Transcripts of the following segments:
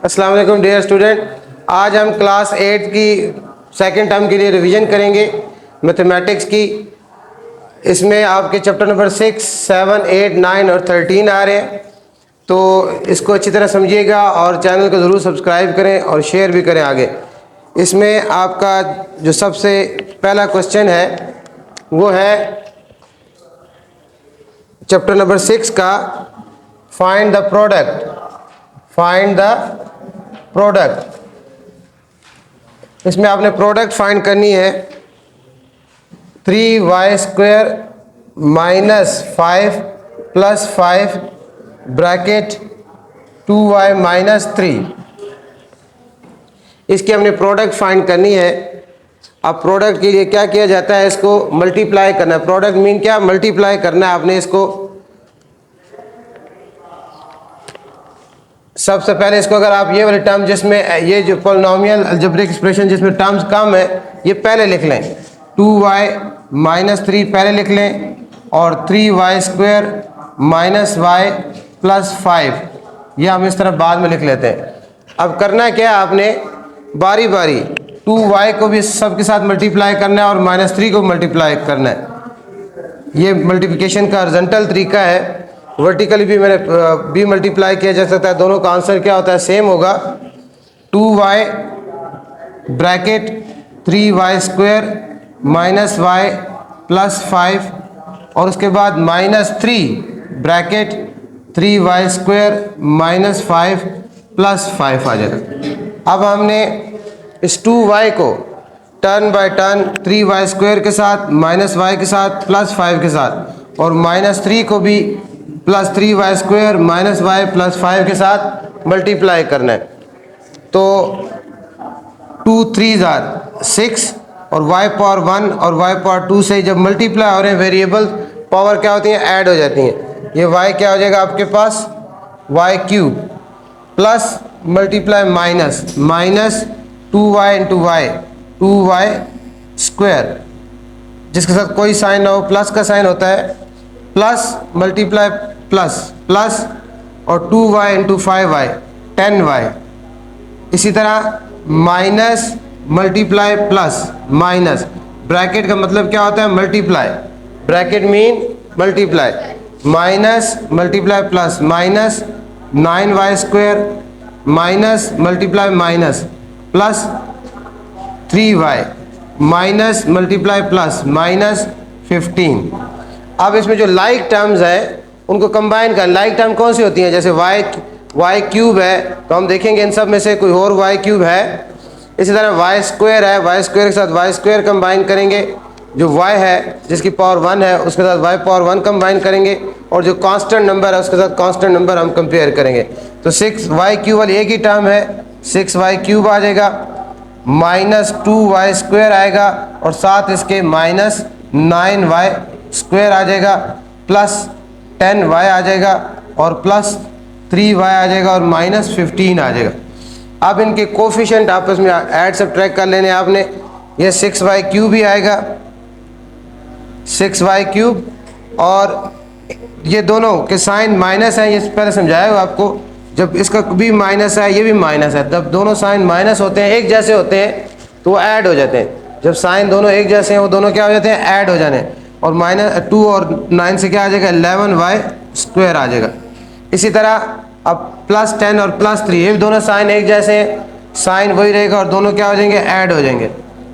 अस्सलाम वालेकुम dear student. आज हम क्लास 8 की सेकंड टर्म के लिए रिवीजन करेंगे मैथमेटिक्स की। इसमें आपके चैप्टर नंबर 6, 7, 8, 9 और 13 आ रहे हैं, तो इसको अच्छी तरह समझिएगा और चैनल को ज़रूर सब्सक्राइब करें और शेयर भी करें आगे। इसमें आपका जो सबसे पहला क्वेश्चन है वो है चैप्टर नंबर 6 का फाइंड द प्रोडक्ट। इसमें आपने प्रोडक्ट फाइंड करनी है 3y² minus 5 plus 5 bracket 2y minus 3। इसकी हमने प्रोडक्ट फाइंड करनी है। अब प्रोडक्ट के लिए क्या किया जाता है, इसको मल्टीप्लाई करना है। प्रोडक्ट मीन क्या, मल्टीप्लाई करना है आपने इसको। सबसे पहले इसको अगर आप ये वाले टर्म जिसमें ये जो पॉलिनोमियल अलजेब्रिक एक्सप्रेशन जिसमें टर्म्स कम है ये पहले लिख लें। 2y माइनस 3 पहले लिख लें और 3y² माइनस y प्लस 5 ये हम इस तरह बाद में लिख लेते हैं। अब करना क्या है, आपने बारी बारी 2y को भी सबके साथ मल्टीप्लाई करना है और माइनस 3 को मल्टीप्लाई करना है। ये मल्टीप्लिकेशन का हॉरिजॉन्टल तरीका है। वर्टिकली भी मैंने भी मल्टीप्लाई किया जा सकता है। दोनों का आंसर क्या होता है, सेम होगा। 2y bracket 3y² minus y plus 5 और उसके बाद minus 3 bracket 3y² minus 5 plus 5 आ जाएगा। अब हमने इस 2y को टर्न बाय टर्न 3y² के साथ माइनस y के साथ प्लस 5 के साथ और माइनस 3 को भी plus 3y² minus y plus 5 के साथ मल्टीप्लाई करना है। तो 2 3s आर 6 और y पावर 1 और y पावर 2 से जब मल्टीप्लाई हो रहे हैं वेरिएबल पावर क्या होती हैं, ऐड हो जाती हैं। ये y क्या हो जाएगा आपके पास, y³ plus multiply minus 2y into y 2y² जिसके साथ कोई साइन ना हो, प्लस का साइन होता है, प्लस मल्टीप्लाई प्लस और 2y इंटू 5y 10y। इसी तरह minus multiply plus minus, bracket का मतलब क्या होता है, multiply, bracket mean multiply, minus multiply plus minus 9y² minus multiply minus plus 3y minus multiply plus minus 15। अब इसमें जो लाइक टर्म्स है उनको कंबाइन कर। लाइक टर्म कौन सी होती हैं, जैसे y³ है तो हम देखेंगे इन सब में से कोई और y³ है। इसी तरह y² है, y² के साथ y² कंबाइन करेंगे। जो y है जिसकी पावर 1 है उसके साथ y पावर 1 कंबाइन करेंगे और जो कांस्टेंट नंबर है उसके साथ कांस्टेंट नंबर हम कंपेयर करेंगे। तो 6y³ वाली एक ही टर्म है, 6y³ आ जाएगा, माइनस 2y² आएगा और साथ इसके माइनस 9y² आ जाएगा, प्लस 10y आ जाएगा और प्लस 3y आ जाएगा और माइनस 15 आ जाएगा। अब इनके कोफिशिएंट आपस में ऐड सब्ट्रैक्ट कर लेने आपने। ये 6y³ भी आएगा, 6y³ और ये दोनों के साइन माइनस है, ये पहले समझाया हुआ आपको। जब इसका भी माइनस है ये भी माइनस है, जब दोनों साइन माइनस होते हैं एक जैसे होते हैं तो वो ऐड हो जाते हैं। जब साइन दोनों एक जैसे हैं वो दोनों क्या हो जाते हैं, ऐड हो जाने। और माइनस 2 और 9 से क्या आ जाएगा, 11y² आ जाएगा। इसी तरह अब प्लस 10 और प्लस 3 ये दोनों साइन एक जैसे हैं, साइन वही रहेगा और दोनों क्या हो जाएंगे, ऐड हो जाएंगे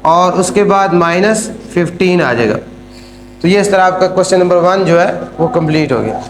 और उसके बाद माइनस 15 आ जाएगा। तो ये इस तरह आपका क्वेश्चन नंबर 1 जो है वो कंप्लीट हो गया।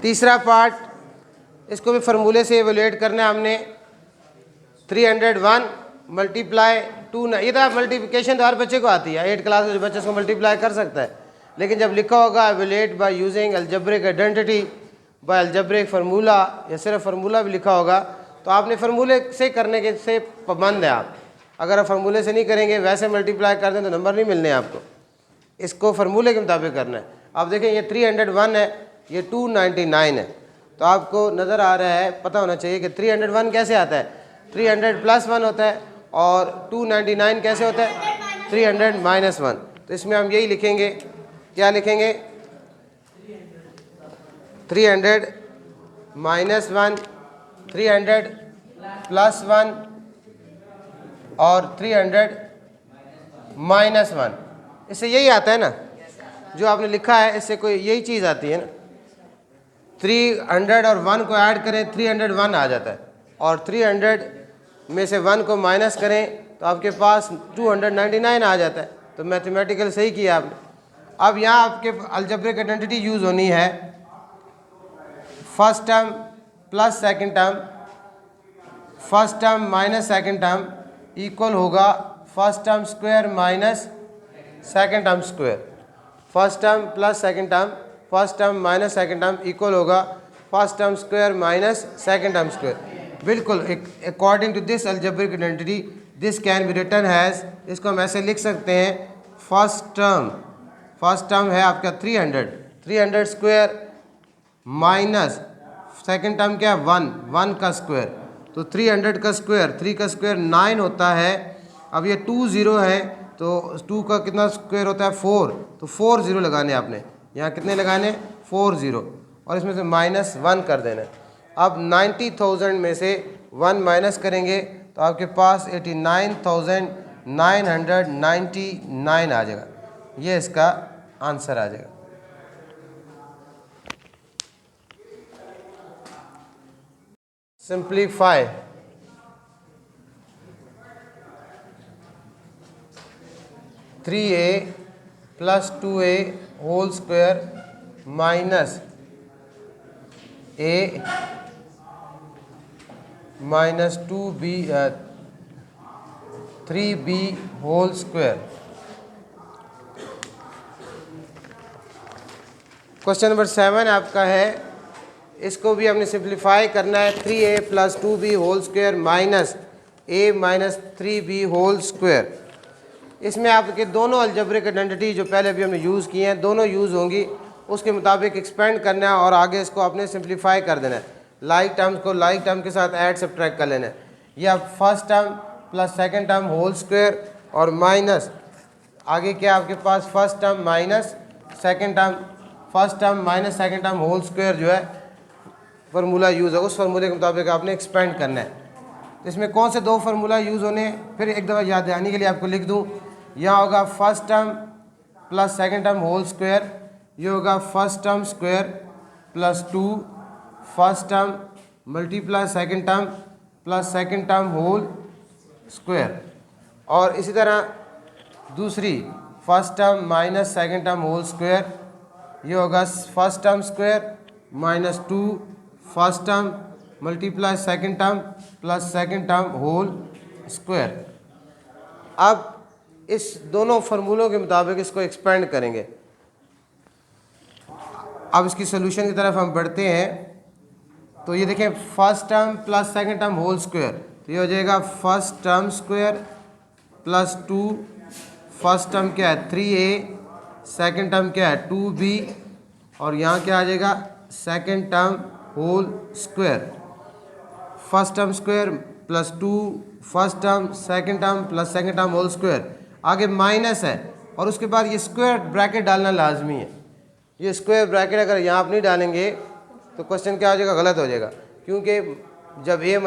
तीसरा पार्ट, इसको भी फार्मूले से एवेल्यूएट करना है हमने। 301 मल्टीप्लाई 2, ये तो आप मल्टीप्लिकेशन तो हर बच्चे को आती है, 8 क्लास के जो बच्चे इसको मल्टीप्लाई कर सकता है, लेकिन जब लिखा होगा evaluate by using algebraic identity by algebraic formula या सिर्फ फार्मूला भी लिखा होगा तो आपने फार्मूले से करने के से पाबंद है आप। अगर आप फार्मूले से नहीं करेंगे, वैसे मल्टीप्लाई कर दें तो नंबर नहीं मिलने आपको, इसको फार्मूले के मुताबिक करना है। आप देखें ये 301 है, ये 299 है, तो आपको नज़र आ रहा है, पता होना चाहिए कि 301 कैसे आता है, 300 + 1 होता है, और 299 कैसे होता है, 300 - 1। तो इसमें हम यही लिखेंगे, क्या लिखेंगे, 300 - 1, 300 + 1 और 300 - 1। इससे यही आता है ना, जो आपने लिखा है इससे कोई यही चीज़ आती है ना। 300 और 1 को ऐड करें, 301 आ जाता है, और 300 में से 1 को माइनस करें तो आपके पास 299 आ जाता है। तो मैथमेटिकल सही किया आपने। अब यहाँ आपके अलजेब्रिक आइडेंटिटी यूज़ होनी है, first term plus second term, first term minus second term equal होगा first term square minus second term square. First term plus second term, first term minus second term equal होगा first term square minus second term square. बिल्कुल according to this algebraic identity this can be written as, इसको हम ऐसे लिख सकते हैं, first term है आपका 300 स्क्वायर माइनस सेकंड टर्म क्या है 1 का स्क्वायर, तो 300 का स्क्वायर, 3 का स्क्वायर 9 होता है। अब ये 2 0 है तो 2 का कितना स्क्वायर होता है 4, तो 4 0 लगाने आपने, यहाँ कितने लगाने 4 0, और इसमें से -1 कर देना है। अब 90,000 में से 1 माइनस करेंगे तो आपके पास 89,999 आ जाएगा, ये इसका आंसर आ जाएगा। Simplify, three a plus 2a whole square minus a minus 2b 3b whole square. Question number 7 आपका है, इसको भी हमने सिंप्लीफाई करना है, 3a + 2b whole square minus a minus 3b whole square. इसमें आपके दोनों अलजेब्रिक आइडेंटिटी जो पहले भी हमने यूज़ किए हैं दोनों यूज़ होंगी, उसके मुताबिक एक्सपेंड करना है और आगे इसको आपने सिंप्लीफाई कर देना है। लाइक टर्म्स को लाइक टर्म के साथ ऐड सब्ट्रैक्ट कर लेना है। या first term plus second term whole square और माइनस आगे क्या आपके पास first term minus second term, first term minus second term whole square जो है फार्मूला यूज़ होगा, उस फार्मूले के मुताबिक आपने एक्सपेंड करना है। तो इसमें कौन से 2 फार्मूला यूज़ होने हैं, फिर एक दफ़ा याद दिलाने के लिए आपको लिख दूँ। यहाँ होगा first term plus second term whole square, ये होगा first term square plus 2 first term multiply second term plus second term whole square, और इसी तरह दूसरी first term minus second term whole square, ये होगा first term square minus 2 first term multiply second term plus second term whole square. अब इस दोनों फार्मूलों के मुताबिक इसको एक्सपेंड करेंगे। अब इसकी सोल्यूशन की तरफ हम बढ़ते हैं, तो ये देखें first term plus second term whole square, तो ये हो जाएगा first term square plus 2 first term क्या है 3a, सेकंड टर्म क्या है 2b, और यहाँ क्या आ जाएगा second term whole square, first term square plus 2 first term second term plus second term whole square, आगे माइनस है और उसके बाद ये स्क्वायर ब्रैकेट डालना लाजमी है। ये स्क्वायर ब्रैकेट अगर यहाँ आप नहीं डालेंगे तो क्वेश्चन क्या हो जाएगा, गलत हो जाएगा, क्योंकि जब a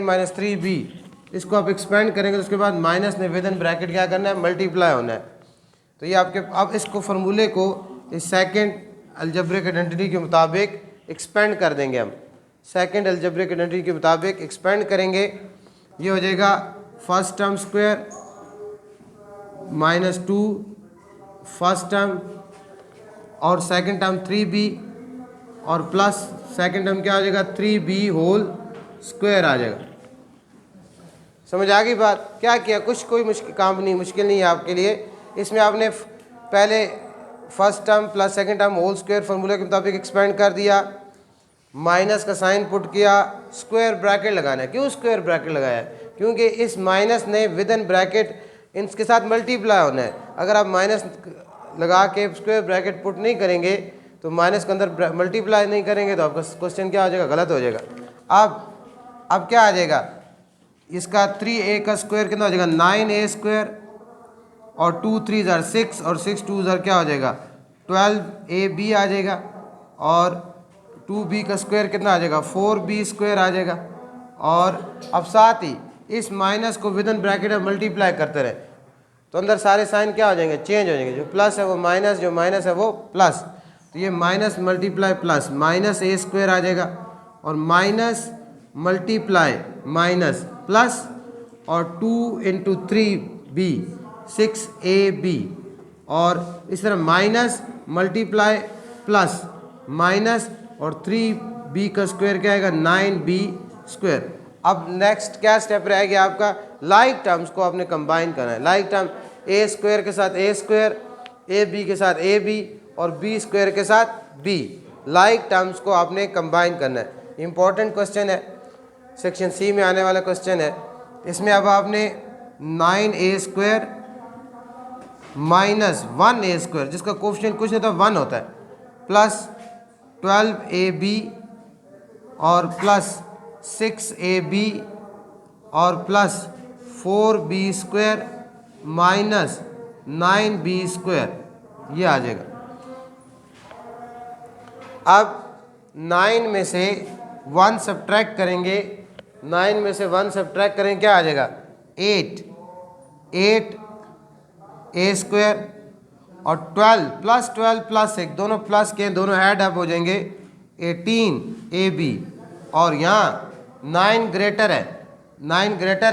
माइनस 3b इसको आप एक्सपेंड करेंगे तो उसके बाद माइनस ने विद इन ब्रैकेट क्या करना है मल्टीप्लाई होना है। तो ये आपके अब इसको फार्मूले को इस सेकंड अलजेब्रिक आइडेंटिटी के मुताबिक एक्सपेंड कर देंगे। हम सेकंड अलजेब्रिक आइडेंटिटी के मुताबिक एक्सपेंड करेंगे, ये हो जाएगा first term square minus 2 first term और सेकंड टर्म 3b और प्लस सेकंड टर्म क्या हो जाएगा 3b होल स्क्वायर आ जाएगा। समझ आ गई बात? क्या किया, कुछ कोई मुश्किल नहीं है आपके लिए। इसमें आपने पहले first term plus second term whole square formula के मुताबिक एक्सपेंड कर दिया, माइनस का साइन पुट किया, स्क्वायर ब्रैकेट लगाना है। क्यों स्क्वायर ब्रैकेट लगाया है? क्योंकि इस माइनस ने विद इन ब्रैकेट इनके साथ मल्टीप्लाई होना है। अगर आप माइनस लगा के स्क्वायर ब्रैकेट पुट नहीं करेंगे तो माइनस के अंदर मल्टीप्लाई नहीं करेंगे तो आपका क्वेश्चन क्या हो जाएगा, गलत हो जाएगा। अब क्या आ जाएगा, इसका 3a का स्क्वायर कितना हो जाएगा 9a स्क्वायर, और 2 3 ज़ार 6 और 6 2 ज़ार क्या हो जाएगा 12ab आ जाएगा, और 2b का स्क्वायर कितना आ जाएगा 4b स्क्वायर आ जाएगा। और अब साथ ही इस माइनस को विद इन ब्रैकेट में मल्टीप्लाई करते रहे तो अंदर सारे साइन क्या हो जाएंगे, चेंज हो जाएंगे। जो प्लस है वो माइनस, जो माइनस है वो प्लस। तो ये minus multiply plus minus a square आ जाएगा, और माइनस मल्टीप्लाई माइनस प्लस, और 2 इंटू 3b 6ab, और इस तरह माइनस मल्टीप्लाई प्लस माइनस, और 3b का स्क्वायर क्या आएगा 9b स्क्वायर। अब नेक्स्ट क्या स्टेप रह गया आपका, लाइक टर्म्स को आपने कंबाइन करना है। लाइक टर्म a स्क्वायर के साथ a स्क्वायर, ab के साथ ab, और b स्क्वायर के साथ b, लाइक टर्म्स को आपने कंबाइन करना है। इंपॉर्टेंट क्वेश्चन है, सेक्शन सी में आने वाला क्वेश्चन है। इसमें अब आपने 9a square minus 1a square, जिसका कोफिशिएंट कुछ नहीं था 1 होता है, प्लस 12ab और प्लस 6ab और plus 4b square minus 9b square, ये आ जाएगा। अब 9 में से 1 सब्ट्रैक्ट करेंगे, 9 में से 1 सब्ट्रैक्ट करेंगे क्या आ जाएगा 8 a स्क्वायर, और 12 प्लस 1 दोनों प्लस के दोनों ऐड अप हो जाएंगे 18ab, और यहाँ 9 ग्रेटर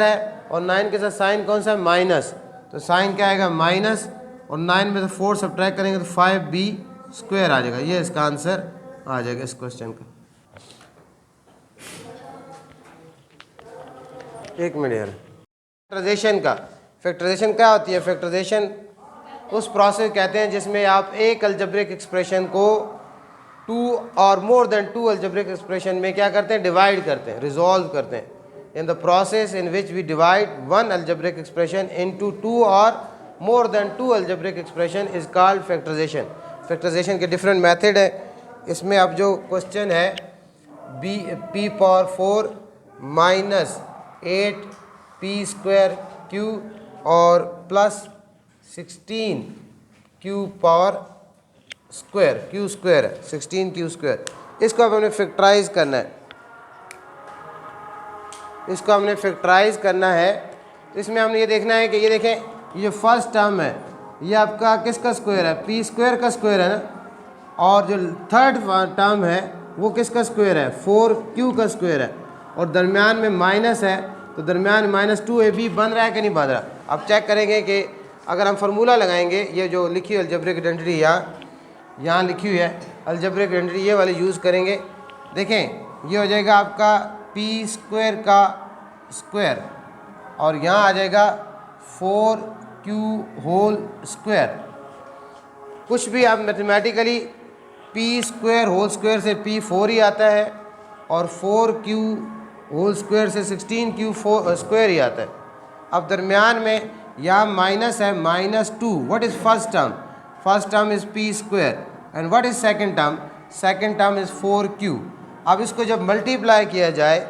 है और 9 के साथ साइन कौन सा है माइनस, तो साइन क्या आएगा माइनस, और 9 में से 4 सब्ट्रैक्ट करेंगे तो 5b स्क्वायर आ जाएगा। ये इसका आंसर आ जाएगा इस क्वेश्चन का। एक मिनट यार, फैक्टराइजेशन क्या होती है? फैक्टराइजेशन उस प्रोसेस कहते हैं जिसमें आप एक अलजेब्रिक एक्सप्रेशन को 2 और मोर देन 2 अलजेब्रिक एक्सप्रेशन में क्या करते हैं, डिवाइड करते हैं, रिजॉल्व करते हैं। In the process in which we divide one algebraic expression into 2 और more than 2 algebraic expression is called factorization. Factorization के डिफरेंट मेथड है। इसमें अब जो क्वेश्चन है p power 4 minus 8p square q और plus 16 q power square, q square है 16 q square, इसको अब हमने फैक्टराइज करना है। तो इसमें हमने ये देखना है कि ये देखें, ये जो फर्स्ट टर्म है ये आपका किसका स्क्वायर है, p स्क्वायर का स्क्वायर है ना, और जो थर्ड टर्म है वो किसका स्क्वायर है 4q का स्क्वायर है, और दरमियान में माइनस है तो दरमियान माइनस 2ab बन रहा है कि नहीं बन रहा। अब चेक करेंगे कि अगर हम फार्मूला लगाएंगे, ये जो लिखी हुई अलजेब्रिक आइडेंटिटी यहाँ लिखी हुई है अलजेब्रिक आइडेंटिटी, ये वाली यूज़ करेंगे। देखें ये हो जाएगा आपका p स्क्वायर का स्क्वायर, और यहाँ आ जाएगा 4q होल स्क्वायर। कुछ भी आप mathematically p square whole square से p 4 ही आता है, और 4q होल स्क्वायर से 16q स्क्वायर ही आता है। अब दरमियान में यहाँ माइनस है -2। What is first term? First term is p square, and what is second term? Second term is 4q। अब इसको जब मल्टीप्लाई किया जाए,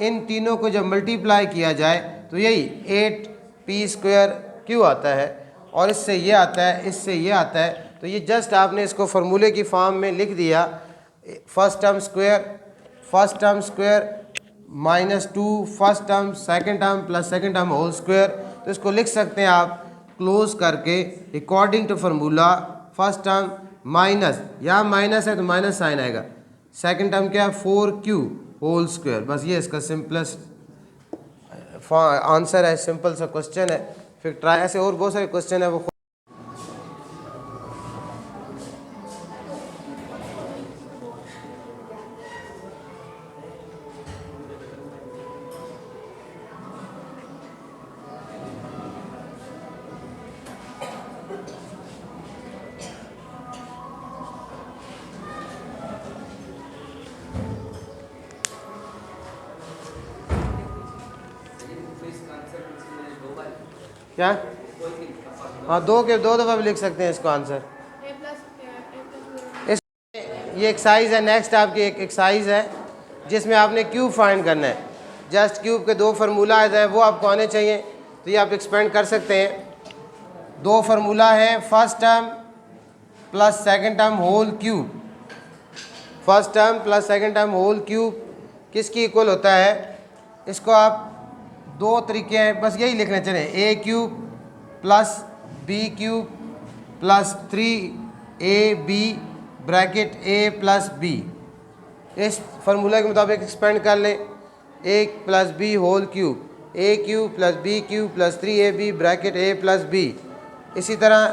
इन तीनों को जब मल्टीप्लाई किया जाए तो यही 8p स्क्वायर q आता है, और इससे ये आता है, इससे ये आता है। तो ये जस्ट आपने इसको फार्मूले की फॉर्म में लिख दिया, first term square -2 first term, second term plus second term whole square. तो इसको लिख सकते हैं आप क्लोज करके according to formula. First term minus, यहाँ माइनस है तो माइनस साइन आएगा, सेकंड टर्म क्या है 4q होल स्क्वायर। बस ये इसका सिंपलेस्ट आंसर है, सिंपल सा क्वेश्चन है। फिर ट्राई, ऐसे और बहुत सारे क्वेश्चन है वो क्या? हाँ, दो के दो दफ़ा भी लिख सकते हैं इसको आंसर। ये एक्सरसाइज है, नेक्स्ट आपकी एक एक्सरसाइज है जिसमें आपने क्यूब फाइंड करना है। जस्ट क्यूब के दो फार्मूला है वो आपको आने चाहिए, तो ये आप एक्सपेंड कर सकते हैं। दो फार्मूला है, first term plus second term whole cube. First term plus second term whole cube किसकी इक्वल होता है? इसको आप दो तरीके हैं, बस यही लिखने चले, A cube plus B cube plus 3ab bracket A plus B. इस फार्मूला के मुताबिक एक्सपेंड कर लें, A plus B whole cube, A cube plus B cube plus 3ab bracket A plus B. इसी तरह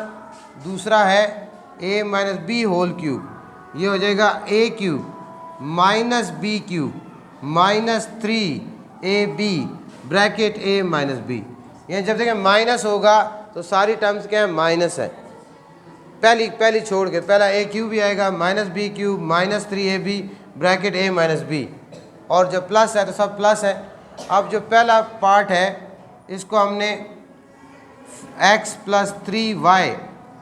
दूसरा है A minus B whole cube, ये हो जाएगा A cube minus B cube minus 3ab bracket A minus B. यानी जब देखें माइनस होगा तो सारी टर्म्स क्या है? माइनस है। पहली छोड़ के पहला ए क्यूब भी आएगा minus B cube minus 3ab bracket A minus B, और जब प्लस है तो सब प्लस है। अब जो पहला पार्ट है इसको हमने x plus 3y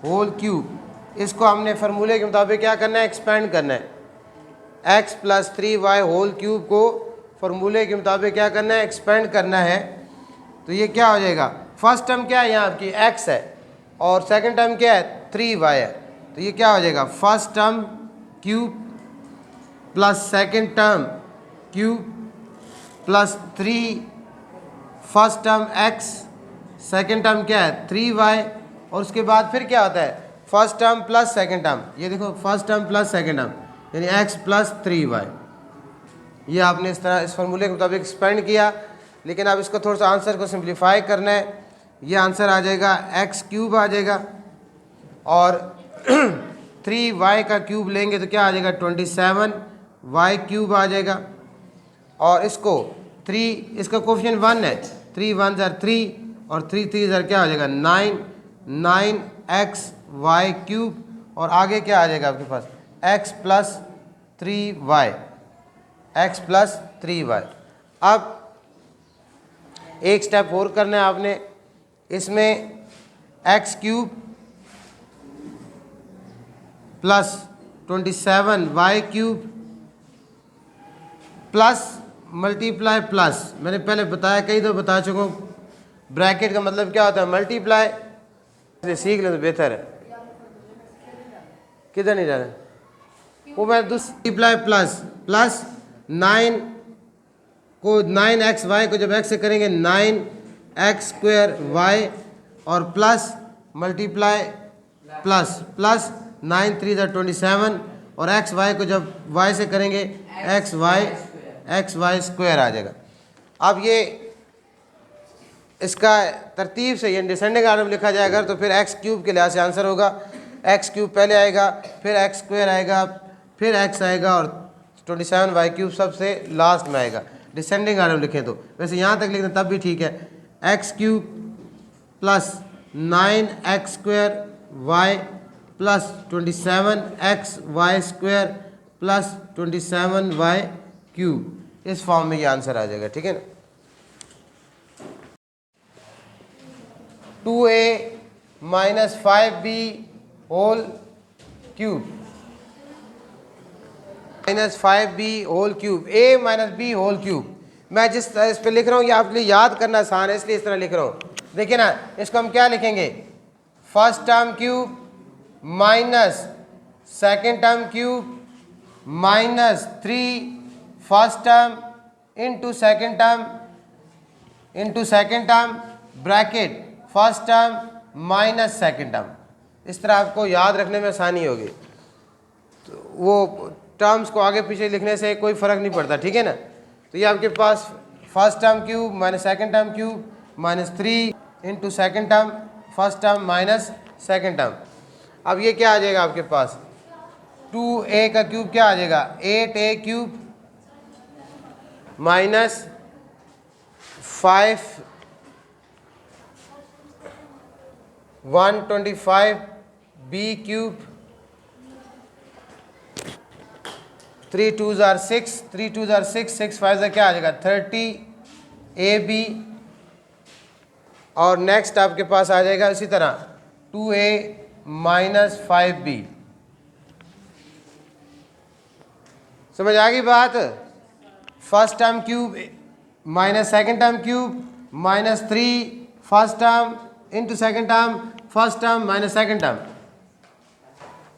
whole cube, इसको हमने फार्मूले के मुताबिक क्या करना है? एक्सपेंड करना है। x plus 3y whole cube को फार्मूले के मुताबिक क्या करना है? एक्सपेंड करना है। तो ये क्या हो जाएगा? फर्स्ट टर्म क्या है? यहाँ आपकी x है और सेकंड टर्म क्या है? 3y है। तो ये क्या हो जाएगा? First term cube plus second term cube plus 3 first term x, second term क्या है? 3y, और उसके बाद फिर क्या होता है? First term plus second term. ये देखो, first term plus second term यानी x प्लस 3y। ये आपने इस तरह इस फार्मूले के मुताबिक एक्सपेंड किया, लेकिन अब इसको थोड़ा सा आंसर को सिंप्लीफाई करना है। ये आंसर आ जाएगा x क्यूब आ जाएगा, और 3y का क्यूब लेंगे तो क्या आ जाएगा? 27y क्यूब आ जाएगा, और इसको 3, इसका कोफिशिएंट 1 है, 3 1 ज़र 3 और 3 3 ज़र क्या हो जाएगा? 9x y क्यूब, और आगे क्या आ जाएगा आपके पास? x plus 3y, x plus 3y। अब एक स्टेप और करना है आपने, इसमें x cube plus 27y cube plus multiply plus, मैंने पहले बताया, कई दो बता चुका हूँ, ब्रैकेट का मतलब क्या होता है? मल्टीप्लाई। इसलिए सीख लें तो बेहतर है। किधर नहीं जाना? वो मैं मल्टीप्लाई प्लस प्लस 9 को 9xy को जब x से करेंगे 9x² और प्लस मल्टीप्लाई प्लस प्लस 9 3 ज़र 27, और xy को जब y से करेंगे xy² आ जाएगा। अब ये इसका तरतीब से ये डिसेंडिंग आर्डर में लिखा जाएगा तो फिर x क्यूब के लिहाज से आंसर होगा, x क्यूब पहले आएगा, फिर x² आएगा, फिर x आएगा, और 27y क्यूब सबसे लास्ट में आएगा। डिसेंडिंग आर्डर में लिखें तो, वैसे यहाँ तक लिखते तब भी ठीक है। x cube plus 9x² plus 27xy² plus 27y cube, इस फॉर्म में ये आंसर आ जाएगा। ठीक है ना? 2a minus 5b whole cube minus 5b whole cube, a minus b whole cube. मैं जिस तरह इस पर लिख रहा हूँ ये आपके लिए याद करना आसान है, इसलिए इस तरह लिख रहा हूँ। देखिए ना, इसको हम क्या लिखेंगे? First term cube minus second term cube minus 3 first term into second term bracket first term minus second term. इस तरह आपको याद रखने में आसानी होगी। तो वो टर्म्स को आगे पीछे लिखने से कोई फ़र्क नहीं पड़ता। ठीक है ना? तो ये आपके पास first term cube minus second term cube minus 3 into second term first term minus second term. अब ये क्या आ जाएगा आपके पास? 2a का क्यूब क्या आ जाएगा? 8a cube minus 125b cube 3 2 ज़ार 6 3 2 ज़ार 6 6 5 ज़ार क्या आ जाएगा? 30ab और नेक्स्ट आपके पास आ जाएगा इसी तरह 2a माइनस 5b। समझ आ गई बात? First term cube minus second term cube minus 3 first term into second term first term minus second term.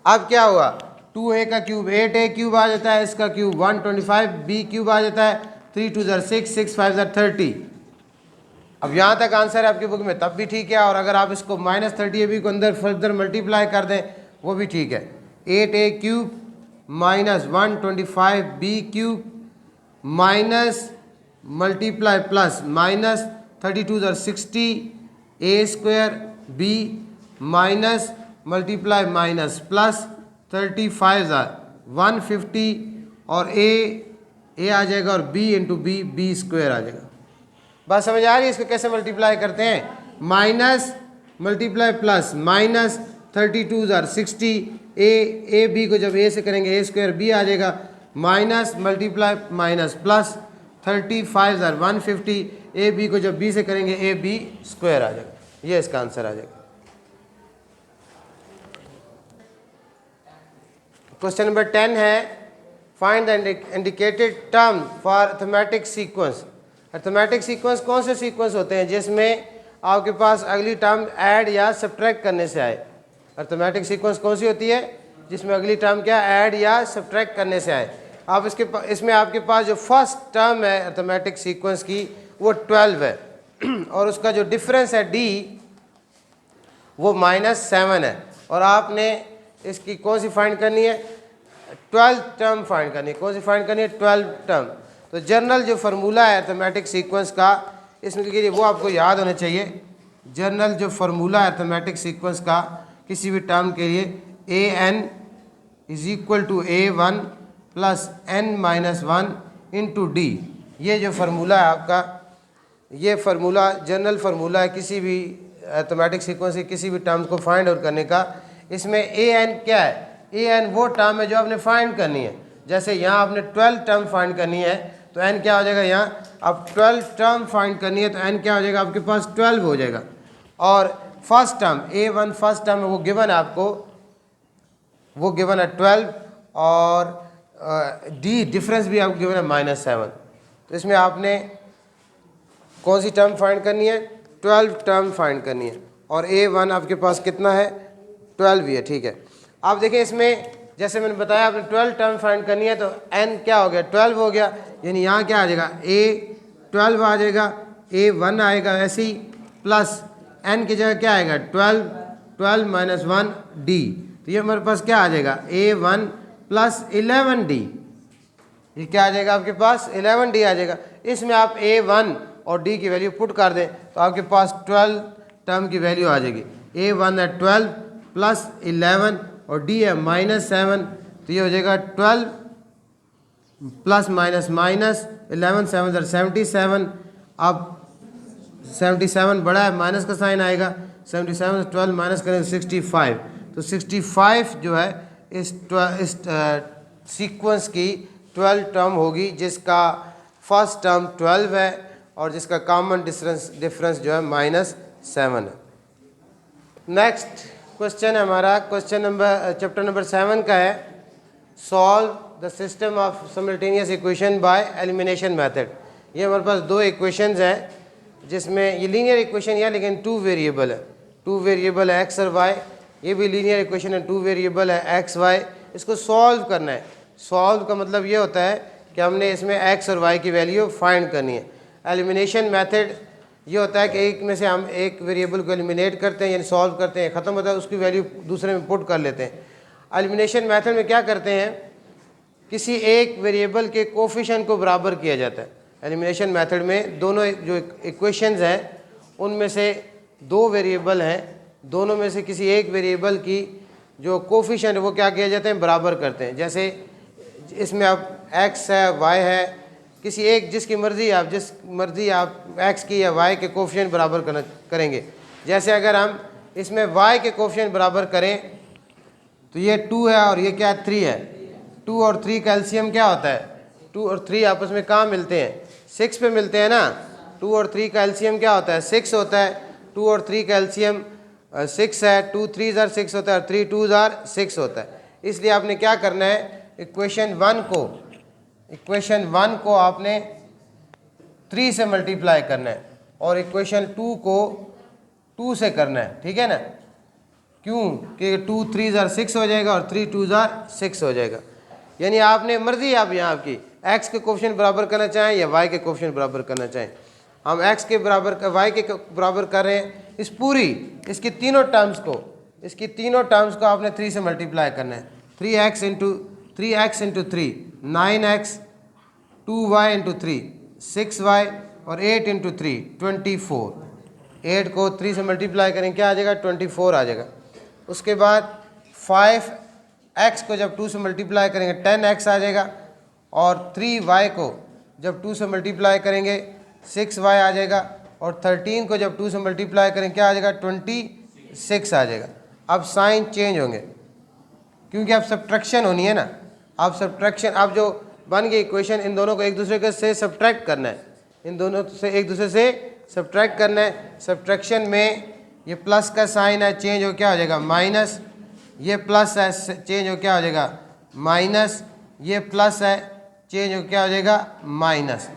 अब क्या हुआ, 2a का क्यूब 8a क्यूब आ जाता है, इसका क्यूब 125b क्यूब आ जाता है, 3 2 6 6 5 30। अब यहाँ तक आंसर है आपकी बुक में, तब भी ठीक है। और अगर आप इसको माइनस 30ab को अंदर फर्दर मल्टीप्लाई कर दें वो भी ठीक है। 8a cube minus 125b cube minus multiply plus minus 32 60 a square b minus multiply minus plus 35 150 और a आ जाएगा और b इंटू b स्क्वायर आ जाएगा। बात समझ आ रही है? इसको कैसे मल्टीप्लाई करते हैं, minus multiply plus minus 32 60 a b को जब a से करेंगे a स्क्वायर b आ जाएगा, minus multiply minus plus 35 150 a b को जब b से करेंगे a b स्क्वायर आ जाएगा। ये इसका आंसर आ जाएगा। क्वेश्चन नंबर 10 है, find the indicated term for arithmetic sequence. Arithmetic sequence कौन से सीक्वेंस होते हैं जिसमें आपके पास अगली टर्म ऐड या सब्ट्रैक्ट करने से आए। अर्थमेटिक सीक्वेंस कौन सी होती है जिसमें अगली टर्म क्या ऐड या सब्ट्रैक्ट करने से आए। आप इसमें आपके पास जो फर्स्ट टर्म है अर्थमेटिक सीक्वेंस की वो 12 है और उसका जो डिफरेंस है d वो -7 है। और आपने इसकी कौन सी फाइंड करनी है, 12 टर्म फाइंड करनी है। कौन सी फाइंड करनी है, 12 टर्म। तो जनरल जो फार्मूला है अर्थमेटिक सीक्वेंस का, इसके लिए वो आपको याद होना चाहिए। जनरल जो फार्मूला है अर्थमेटिक सीक्वेंस का किसी भी टर्म के लिए, an is equal to a1 plus n-1 into d। ये जो फार्मूला है आपका, ये फार्मूला जनरल फार्मूला है किसी भी अर्थमेटिक सीक्वेंस के किसी भी टर्म को फाइंड आउट करने का। इसमें an क्या है, an वो टर्म है जो आपने फाइंड करनी है। जैसे यहाँ आपने 12 टर्म फाइंड करनी है तो n क्या हो जाएगा, यहाँ अब 12 टर्म फाइंड करनी है तो n क्या हो जाएगा आपके पास 12 हो जाएगा। और first term a1 first term है वो गिवन है आपको, वो गिवन है 12 और d डिफरेंस भी आपको गिवन है -7। तो इसमें आपने कौन सी टर्म फाइंड करनी है, 12 टर्म फाइंड करनी है। और a1 आपके पास कितना है, 12 ही है, ठीक है। आप देखिए इसमें जैसे मैंने बताया आपने 12 टर्म फाइंड करनी है तो n क्या हो गया, 12 हो गया। यानी यहाँ क्या आ जाएगा, a 12 आ जाएगा, a1 आएगा ऐसे ही, प्लस n की जगह क्या आएगा 12 -1 d। तो ये हमारे पास क्या आ जाएगा, a1 प्लस 11d। ये क्या आ जाएगा आपके पास, 11d आ जाएगा। इसमें आप a1 और d की वैल्यू पुट कर दें तो आपके पास 12 टर्म की वैल्यू आ जाएगी। a1 है 12 प्लस 11 और d है -7। तो ये हो जाएगा 12 प्लस माइनस माइनस 11 7 77। अब 77 बड़ा है, माइनस का साइन आएगा, 77 से 12 माइनस करें 65। तो 65 जो है इस सीक्वेंस की 12 टर्म होगी जिसका फर्स्ट टर्म 12 है और जिसका कॉमन डिफरेंस जो है -7 है। नेक्स्ट क्वेश्चन हमारा क्वेश्चन नंबर चैप्टर नंबर 7 का है, solve the system of simultaneous equation by elimination method. ये हमारे पास दो इक्वेशंस हैं जिसमें ये लीनियर इक्वेशन है लेकिन 2 वेरिएबल है, 2 वेरिएबल है x और y। ये भी लीनियर इक्वेशन है, 2 वेरिएबल है x y। इसको सॉल्व करना है। सॉल्व का मतलब ये होता है कि हमने इसमें x और y की वैल्यू फाइंड करनी है। एलिमिनेशन मेथड ये होता है कि एक में से हम एक वेरिएबल को एलिमिनेट करते हैं यानी सॉल्व करते हैं, ख़त्म होता है, उसकी वैल्यू दूसरे में पुट कर लेते हैं। एलिमिनेशन मेथड में क्या करते हैं, किसी एक वेरिएबल के कोफिशिएंट को बराबर किया जाता है। एलिमिनेशन मेथड में दोनों जो इक्वेशंस हैं उनमें से 2 वेरिएबल हैं, दोनों में से किसी एक वेरिएबल की जो कोफिशिएंट वो क्या किया जाते हैं, बराबर करते हैं। जैसे इसमें अब x है y है, किसी एक जिस मर्ज़ी आप x की या y के कोफिशिएंट बराबर करेंगे। जैसे अगर हम इसमें y के कोफिशिएंट बराबर करें तो ये 2 है और ये क्या 3 है। 2 और 3 का एलसीएम क्या होता है, 2 और 3 आपस में कहाँ मिलते हैं, 6 पे मिलते हैं ना। 2 और 3 का एलसीएम क्या होता है, 6 होता है। 2 और 3 का एलसीएम 6 है, 2 3 ज़ार 6 होता है और 3 2 ज़ार 6 होता है। इसलिए आपने क्या करना है, इक्वेशन वन को आपने 3 से मल्टीप्लाई करना है और इक्वेशन 2 को 2 से करना है, ठीक है ना। क्यों कि 2 3 ज़ार 6 हो जाएगा और 3 2 ज़ार 6 हो जाएगा। यानी आपने मर्जी आप यहाँ आपकी x के कोफिशिएंट बराबर करना चाहें या y के कोफिशिएंट बराबर करना चाहें। हम x के बराबर y के बराबर कर रहे हैं। इसकी तीनों टर्म्स को आपने 3 से मल्टीप्लाई करना है। 3x into 3 9x, 2y into 3 6y और 8 इंटू 3 24। 8 को 3 से मल्टीप्लाई करें क्या आ जाएगा, 24 आ जाएगा। उसके बाद 5x को जब 2 से मल्टीप्लाई करेंगे 10x आ जाएगा और 3y को जब 2 से मल्टीप्लाई करेंगे 6y आ जाएगा और 13 को जब 2 से मल्टीप्लाई करें क्या आ जाएगा, 26 आ जाएगा। अब साइन चेंज होंगे क्योंकि अब सब्ट्रैक्शन होनी है ना। अब जो बन गई इक्वेशन, इन दोनों को एक दूसरे से सब्ट्रैक्ट करना है, सब्ट्रैक्शन में ये प्लस का साइन है, चेंज हो क्या हो जाएगा माइनस, ये प्लस है चेंज हो क्या हो जाएगा माइनस, ये प्लस है चेंज हो क्या हो जाएगा माइनस।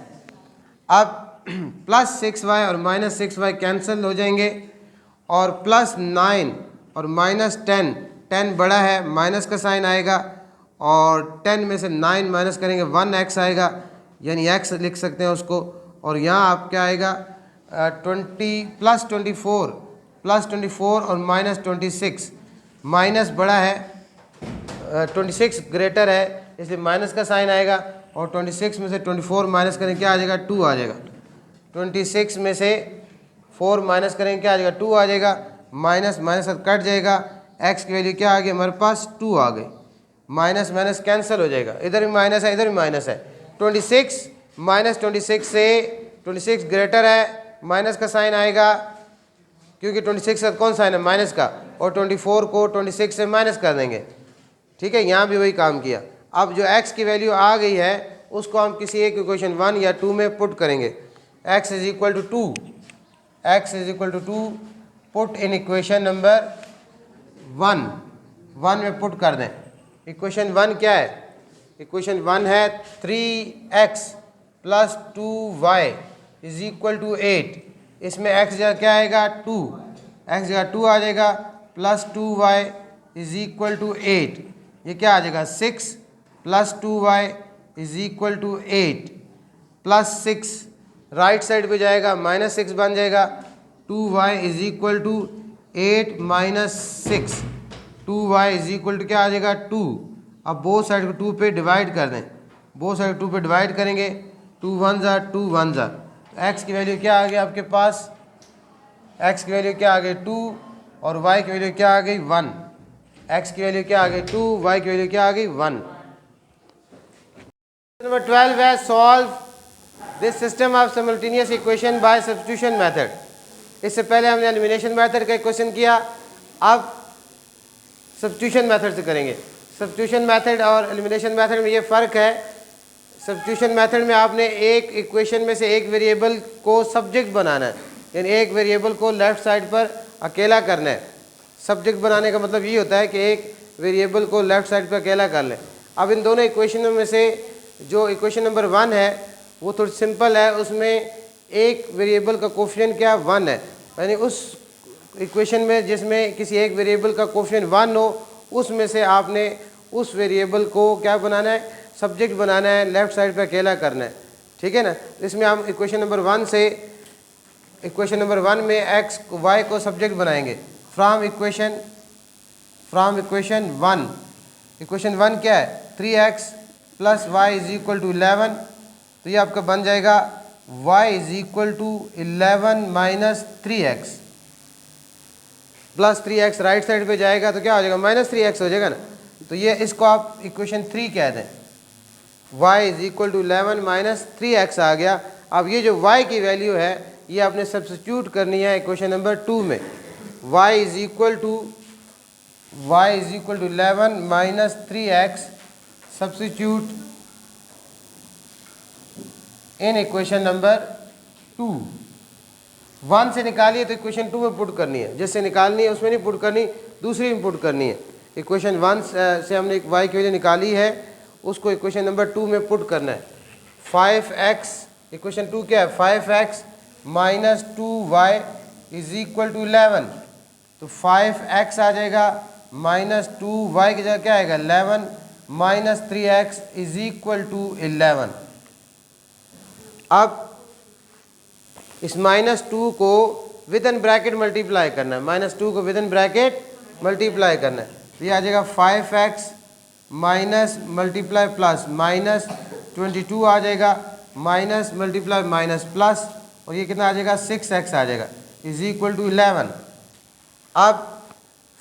अब प्लस 6y और माइनस 6y कैंसिल हो जाएंगे और प्लस 9 और माइनस 10 बड़ा है, माइनस का साइन आएगा और 10 में से 9 माइनस करेंगे 1x आएगा, यानी x लिख सकते हैं उसको। और यहाँ आप क्या आएगा, 20 प्लस 24 और माइनस 26, माइनस बड़ा है 26 ग्रेटर है इसलिए माइनस का साइन आएगा और 26 में से 24 माइनस करें क्या आ जाएगा, 2 आ जाएगा। 26 में से 4 माइनस करें क्या आ जाएगा, 2 आ जाएगा। माइनस माइनस कट जाएगा, x की वैल्यू क्या आ गई हमारे पास 2 आ गई। माइनस माइनस कैंसिल हो जाएगा, इधर भी माइनस है इधर भी माइनस है। 26 माइनस 26 से 26 ग्रेटर है, माइनस का साइन आएगा क्योंकि 26 का कौन साइन है माइनस का, और 24 को 26 से माइनस कर देंगे, ठीक है। यहाँ भी वही काम किया। अब जो x की वैल्यू आ गई है उसको हम किसी एक इक्वेशन 1 या 2 में पुट करेंगे। x is equal to 2 put in equation number 1 में पुट कर दें। इक्वेशन 1 क्या है, इक्वेशन 1 है 3x plus 2y is equal to 8। इसमें x जगह क्या आएगा 2, x जगह 2 आ जाएगा, plus 2y is equal to 8। ये क्या आ जाएगा 6 plus 2y is equal to 8 plus 6 right side पे जाएगा माइनस 6 बन जाएगा। 2y is equal to 8 minus 6, 2y is equal to क्या आ जाएगा 2। अब बोथ साइड को 2 पे डिवाइड कर दें, बोथ साइड 2 पे डिवाइड करेंगे, 2 1 ज़ार 2 1 ज़ार। x की वैल्यू क्या आ गई आपके पास, x की वैल्यू क्या आ गई 2 और y की वैल्यू क्या आ गई 1। x की वैल्यू क्या आ गई 2, y की वैल्यू क्या आ गई 1। नंबर 12 है solve this system of simultaneous equation by substitution method. इससे पहले हमने एलिमिनेशन मेथड का क्वेश्चन किया, अब सब्स्टिट्यूशन मेथड से करेंगे। सब्स्टिट्यूशन मेथड और एलिमिनेशन मेथड में ये फ़र्क है, सब्स्टिट्यूशन मेथड में आपने एक इक्वेशन में से एक वेरिएबल को सब्जेक्ट बनाना है, यानी एक वेरिएबल को लेफ़्ट साइड पर अकेला करना है। सब्जेक्ट बनाने का मतलब ये होता है कि एक वेरिएबल को लेफ़्ट साइड पर अकेला कर लें। अब इन दोनों इक्वेशनों में से जो इक्वेशन नंबर 1 है वो थोड़ी सिंपल है, उसमें एक वेरिएबल का कोफिशिएंट क्या 1 है, यानी उस इक्वेशन में जिसमें किसी एक वेरिएबल का कोफिशिएंट 1 हो उसमें से आपने उस वेरिएबल को क्या बनाना है, सब्जेक्ट बनाना है, लेफ़्ट साइड पे अकेला करना है, ठीक है ना। इसमें हम इक्वेशन नंबर 1 से इक्वेशन नंबर 1 में x y को सब्जेक्ट बनाएंगे फ्रॉम इक्वेशन 1। इक्वेशन 1 क्या है 3x plus y is equal to 11, तो ये आपका बन जाएगा y is equal to 11 minus 3x plus 3x right side पे जाएगा तो क्या हो जाएगा माइनस 3x हो जाएगा ना। तो ये इसको आप इक्वेशन 3 कह दें, y is equal to 11 minus 3x आ गया। अब ये जो y की वैल्यू है ये आपने सब्स्टिट्यूट करनी है इक्वेशन नंबर 2 में। y is equal to 11 minus 3x substitute in equation number 2। 1 से निकालिए तो इक्वेशन 2 में पुट करनी है, जिससे निकालनी है उसमें नहीं पुट करनी, दूसरी में पुट करनी है। इक्वेशन 1 से हमने एक y की वैल्यू निकाली है, उसको इक्वेशन नंबर 2 में पुट करना है। 5x, इक्वेशन 2 क्या है, 5x minus 2y is equal to 11, तो 5x आ जाएगा माइनस 2y की जगह क्या आएगा 11 minus 3x is equal to 11। अब इस -2 को विद इन ब्रैकेट मल्टीप्लाई करना है, -2 को विद इन ब्रैकेट मल्टीप्लाई करना है, तो ये आ जाएगा 5x minus multiply plus minus 22 आ जाएगा, माइनस मल्टीप्लाई माइनस प्लस, और ये कितना आ जाएगा 6x आ जाएगा इज इक्वल टू 11। अब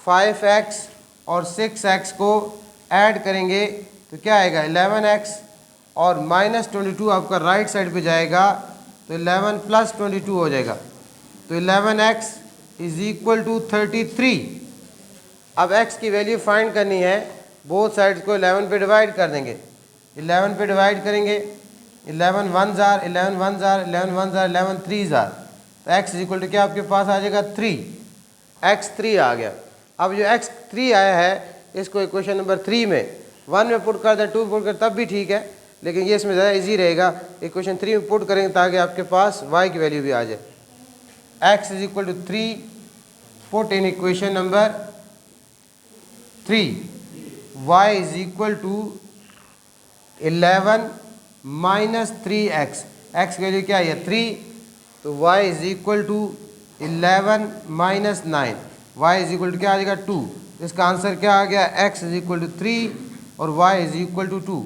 5x और 6x को ऐड करेंगे तो क्या आएगा 11x, और -22 आपका राइट साइड पे जाएगा तो 11 प्लस 22 हो जाएगा, तो 11x इज इक्वल टू 33। अब x की वैल्यू फाइंड करनी है, बोथ साइड्स को 11 पे डिवाइड कर देंगे, 11 पे डिवाइड करेंगे, 11 1 जार 11 1 जार 11 1 जार 11 3 जार, तो x इज इक्वल टू क्या आपके पास आ जाएगा 3, x 3 आ गया। अब जो x 3 आया है इसको इक्वेशन नंबर 3 में 1 में पुट कर दे, 2 में पुट कर तब भी ठीक है, लेकिन ये इसमें ज़्यादा इजी रहेगा, इक्वेशन 3 में पुट करेंगे ताकि आपके पास y की वैल्यू भी आ जाए। x is equal to 3, put in equation number 3, y is equal to 11 minus 3x, x की वैल्यू क्या है 3, तो y is equal to 11 minus 9, y is equal to क्या आ जाएगा 2, इसका आंसर क्या आ गया x इज इक्वल टू 3 और y इज इक्वल टू 2।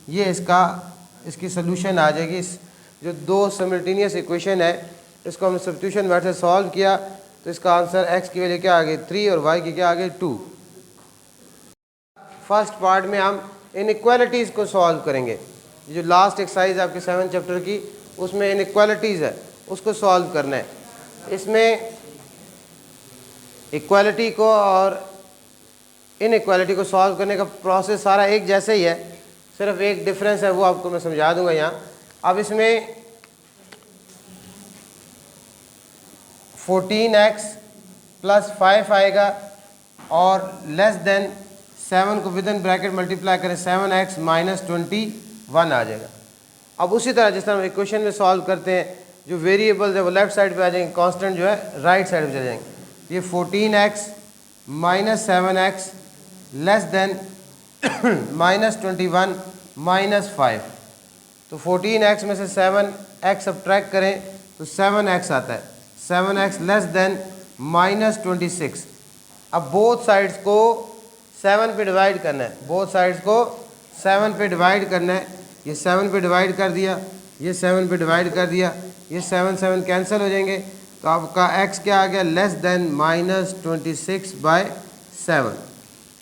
ये इसकी सोल्यूशन आ जाएगी। जो दो सिमल्टेनियस इक्वेशन है इसको हमने सब्स्टिट्यूशन मेथड से सॉल्व किया तो इसका आंसर x की वैल्यू क्या आ गई 3 और y की क्या आ गई 2। फर्स्ट पार्ट में हम इनइक्वालिटीज़ को सॉल्व करेंगे। जो लास्ट एक्सरसाइज आपके 7 चैप्टर की उसमें इनइक्वालिटीज़ है उसको सॉल्व करना है। इसमें इक्वालिटी को और इनइक्वालिटी को सॉल्व करने का प्रोसेस सारा एक जैसे ही है, सिर्फ एक डिफरेंस है वो आपको मैं समझा दूंगा यहाँ। अब इसमें 14x प्लस 5 आएगा और लेस देन 7 को विद इन ब्रैकेट मल्टीप्लाई करें 7x माइनस 21 आ जाएगा। अब उसी तरह जिस तरह हम इक्वेशन में सॉल्व करते हैं जो वेरिएबल्स है वो लेफ्ट साइड पे आ जाएंगे, कांस्टेंट जो है राइट साइड पे चले जाएंगे। ये 14x minus 7x less than minus 21 minus 5, तो 14x में से 7x सब्ट्रैक्ट करें तो 7x आता है, 7x लेस देन माइनस 26। अब बोथ साइड्स को 7 पे डिवाइड करना है, बोथ साइड्स को 7 पे डिवाइड करना है। ये 7 पे डिवाइड कर दिया, ये 7 पे डिवाइड कर दिया, ये 7 कैंसिल हो जाएंगे, तो आपका x क्या आ गया लेस देन माइनस 26/7।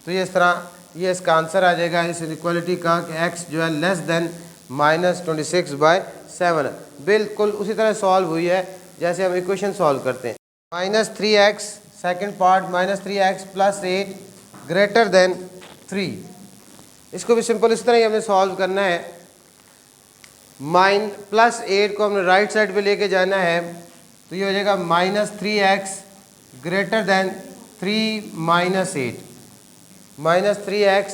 तो ये इस तरह ये इसका आंसर आ जाएगा इस इनइक्वालिटी का कि x जो है लेस देन माइनस 26/7। बिल्कुल उसी तरह सॉल्व हुई है जैसे हम इक्वेशन सॉल्व करते हैं। -3x second part -3x plus 8 greater than 3, इसको भी सिंपल इस तरह ही हमने सॉल्व करना है। +8 को हमने राइट साइड पे लेके जाना है, तो ये हो जाएगा -3x greater than 3 minus 8, -3x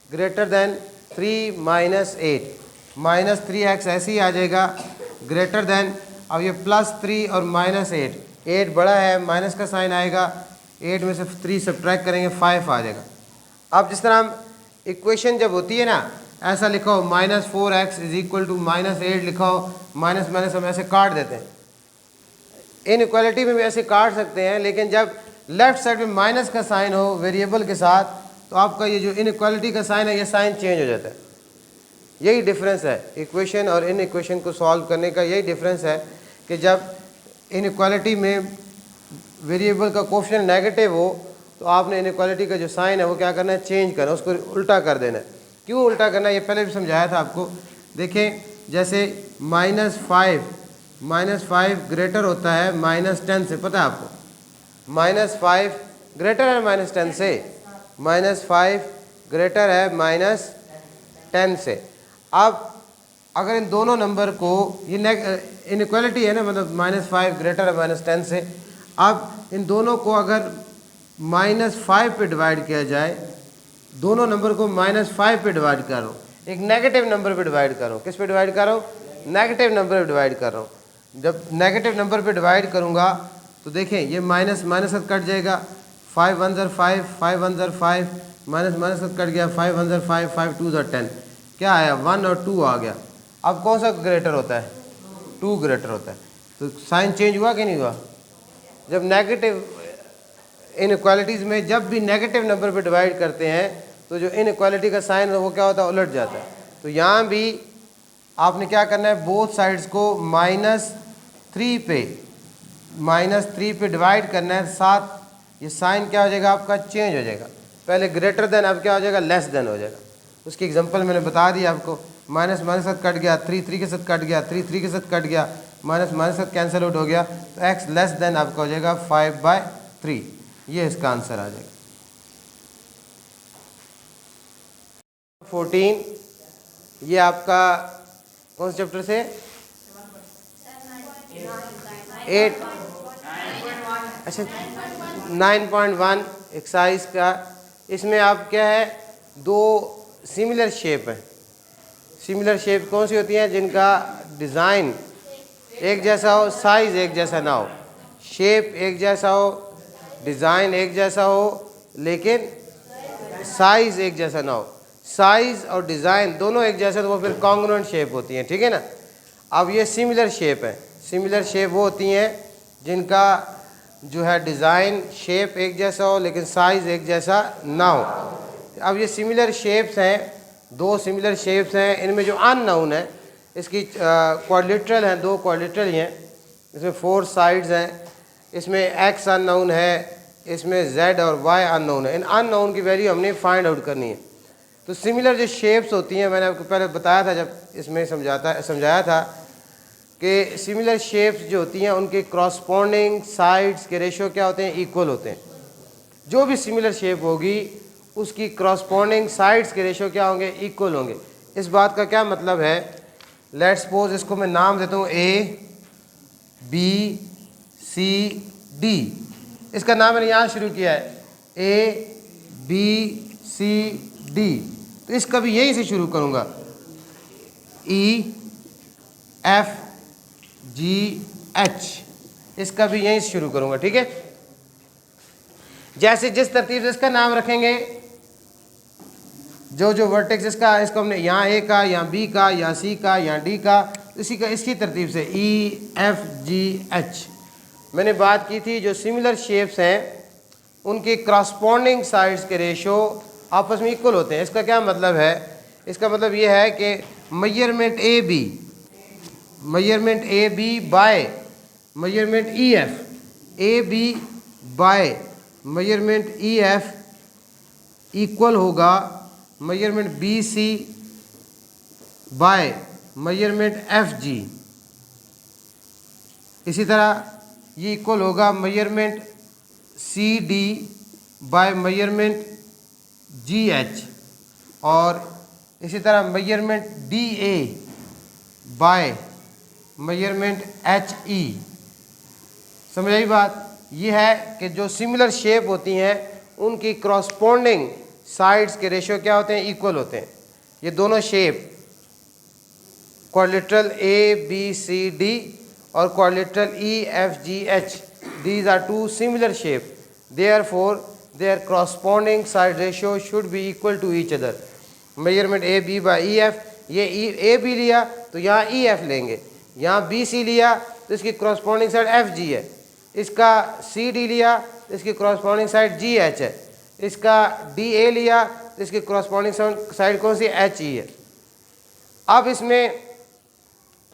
greater than 3 minus 8, -3x ऐसे ही आ जाएगा ग्रेटर देन, अब ये +3 और -8, 8 बड़ा है माइनस का साइन आएगा, 8 में से 3 सब्ट्रैक्ट करेंगे 5 आ जाएगा। अब जिस तरह हम इक्वेशन जब होती है ना ऐसा लिखा हो -4x इज इक्वल टू -8 लिखा हो, माइनस माइनस हम ऐसे काट देते हैं। इनइक्वालिटी में भी ऐसे काट सकते हैं, लेकिन जब लेफ्ट साइड में माइनस का साइन हो वेरिएबल के साथ तो आपका ये जो इनइक्वालिटी का साइन है ये साइन चेंज हो जाता है। यही डिफरेंस है इक्वेशन और इन इक्वेशन को सॉल्व करने का, यही डिफरेंस है कि जब इनइक्वालिटी में वेरिएबल का कोफिशिएंट नेगेटिव हो तो आपने इनइक्वालिटी का जो साइन है वो क्या करना है चेंज करना है, उसको उल्टा कर देना है। क्यों उल्टा करना है ये पहले भी समझाया था आपको। देखें जैसे -5 ग्रेटर होता है -10 से, पता है आपको -5 ग्रेटर है -10 से, -5 ग्रेटर है -10 से। अब अगर इन दोनों नंबर को, ये इनइक्वालिटी है ना, मतलब -5 ग्रेटर है -10 से, अब इन दोनों को अगर -5 पे डिवाइड किया जाए, दोनों नंबर को -5 पे डिवाइड कर रहा हूँ, एक नेगेटिव नंबर पे डिवाइड कर रहा हूँ। किस पे डिवाइड कर रहा हूँ? नेगेटिव नंबर पे डिवाइड कर रहा हूँ। जब नेगेटिव नंबर पे डिवाइड करूँगा तो देखें ये माइनस माइनस कट जाएगा, 5 1 ज़र 5, 5 1 ज़र 5, माइनस माइनस कट गया, 5 1 ज़र 5, 5 2 ज़र 10, क्या आया? 1 और 2 आ गया। अब कौन सा ग्रेटर होता है? 2 ग्रेटर होता है। तो साइन चेंज हुआ कि नहीं हुआ? जब नेगेटिव इनइक्वालिटीज़ में जब भी नेगेटिव नंबर पे डिवाइड करते हैं तो जो इनइक्वालिटी का साइन वो क्या होता है? उलट जाता है। तो यहाँ भी आपने क्या करना है? बोथ साइड्स को -3 पे डिवाइड करना है। साथ ये साइन क्या हो जाएगा आपका? चेंज हो जाएगा। पहले ग्रेटर देन, अब क्या हो जाएगा? लेस देन हो जाएगा। उसकी एग्जांपल मैंने बता दी आपको। माइनस माइनस साथ कट गया, 3 3 के साथ कट गया, 3 3 के साथ कट गया, माइनस माइनस साथ कैंसिल आउट हो गया, तो x लेस देन आपका हो जाएगा 5/3। ये इसका आंसर आ जाएगा। 14 ये आपका कौन से चैप्टर से? 8 अच्छा 9.1 एक्सरसाइज का। इसमें आप क्या है? दो सिमिलर शेप है। सिमिलर शेप कौन सी होती हैं? जिनका डिज़ाइन एक जैसा हो, साइज़ एक जैसा ना हो, शेप एक जैसा हो, डिज़ाइन एक जैसा हो, लेकिन साइज़ एक जैसा ना हो। साइज़ और डिज़ाइन दोनों एक जैसे तो वो फिर कॉन्ग्रुएंट शेप होती हैं, ठीक है ना। अब ये सिमिलर शेप है। सिमिलर शेप वो होती हैं जिनका जो है डिज़ाइन शेप एक जैसा हो लेकिन साइज़ एक जैसा ना हो। अब ये सिमिलर शेप्स हैं, दो सिमिलर शेप्स हैं। इनमें जो अननोन है, इसकी क्वाड्रिलेटरल हैं, दो क्वाड्रिलेटरल ही हैं। इसमें 4 साइड्स हैं। इसमें x अननोन है, इसमें z और y अननोन है। इन अननोन की वैल्यू हमने फाइंड आउट करनी है। तो सिमिलर जो शेप्स होती हैं, मैंने आपको पहले बताया था जब इसमें समझाया था कि सिमिलर शेप्स जो होती हैं उनके क्रॉसपॉन्डिंग साइड्स के रेशो क्या होते हैं? इक्वल होते हैं। जो भी सिमिलर शेप होगी उसकी क्रॉसपॉन्डिंग साइड्स के रेशो क्या होंगे? इक्वल होंगे। इस बात का क्या मतलब है? लेट्स सपोज इसको मैं नाम देता हूँ A B C D। इसका नाम मैंने यहाँ शुरू किया है A B C D, तो इसका भी यहीं से शुरू करूँगा E F G H, इसका भी यहीं से शुरू करूँगा, ठीक है। जैसे जिस तरतीब से इसका नाम रखेंगे, जो वर्टेक्स इसका, इसको हमने यहाँ A का, यहाँ B का, यहाँ C का, यहाँ D का, इसी का इसकी तरतीब से E F G H। मैंने बात की थी जो सिमिलर शेप्स हैं उनके क्रॉसपॉन्डिंग साइड्स के रेशो आपस में इक्वल होते हैं। इसका क्या मतलब है? इसका मतलब ये है कि measurement A B by measurement E F, A B by measurement E F equal होगा measurement B C by measurement F G. इसी तरह ये इक्वल होगा measurement C D by measurement G H, और इसी तरह measurement D A by measurement H E. समझ आई बात? ये है कि जो सिमिलर शेप होती हैं उनकी क्रॉसपॉन्डिंग साइड्स के रेशियो क्या होते हैं? इक्वल होते हैं। ये दोनों shape quadrilateral A B C D और quadrilateral E F G H, these are two similar shape, therefore their corresponding side ratio should be equal to each other. measurement a b by e f, ये A B लिया तो यहाँ E F लेंगे, यहाँ B C लिया तो इसकी corresponding side F G है, इसका सी डी लिया तो इसकी corresponding साइड जी एच है, इसका डी ए लिया तो इसकी corresponding साइड कौन सी? एच ई है। अब इसमें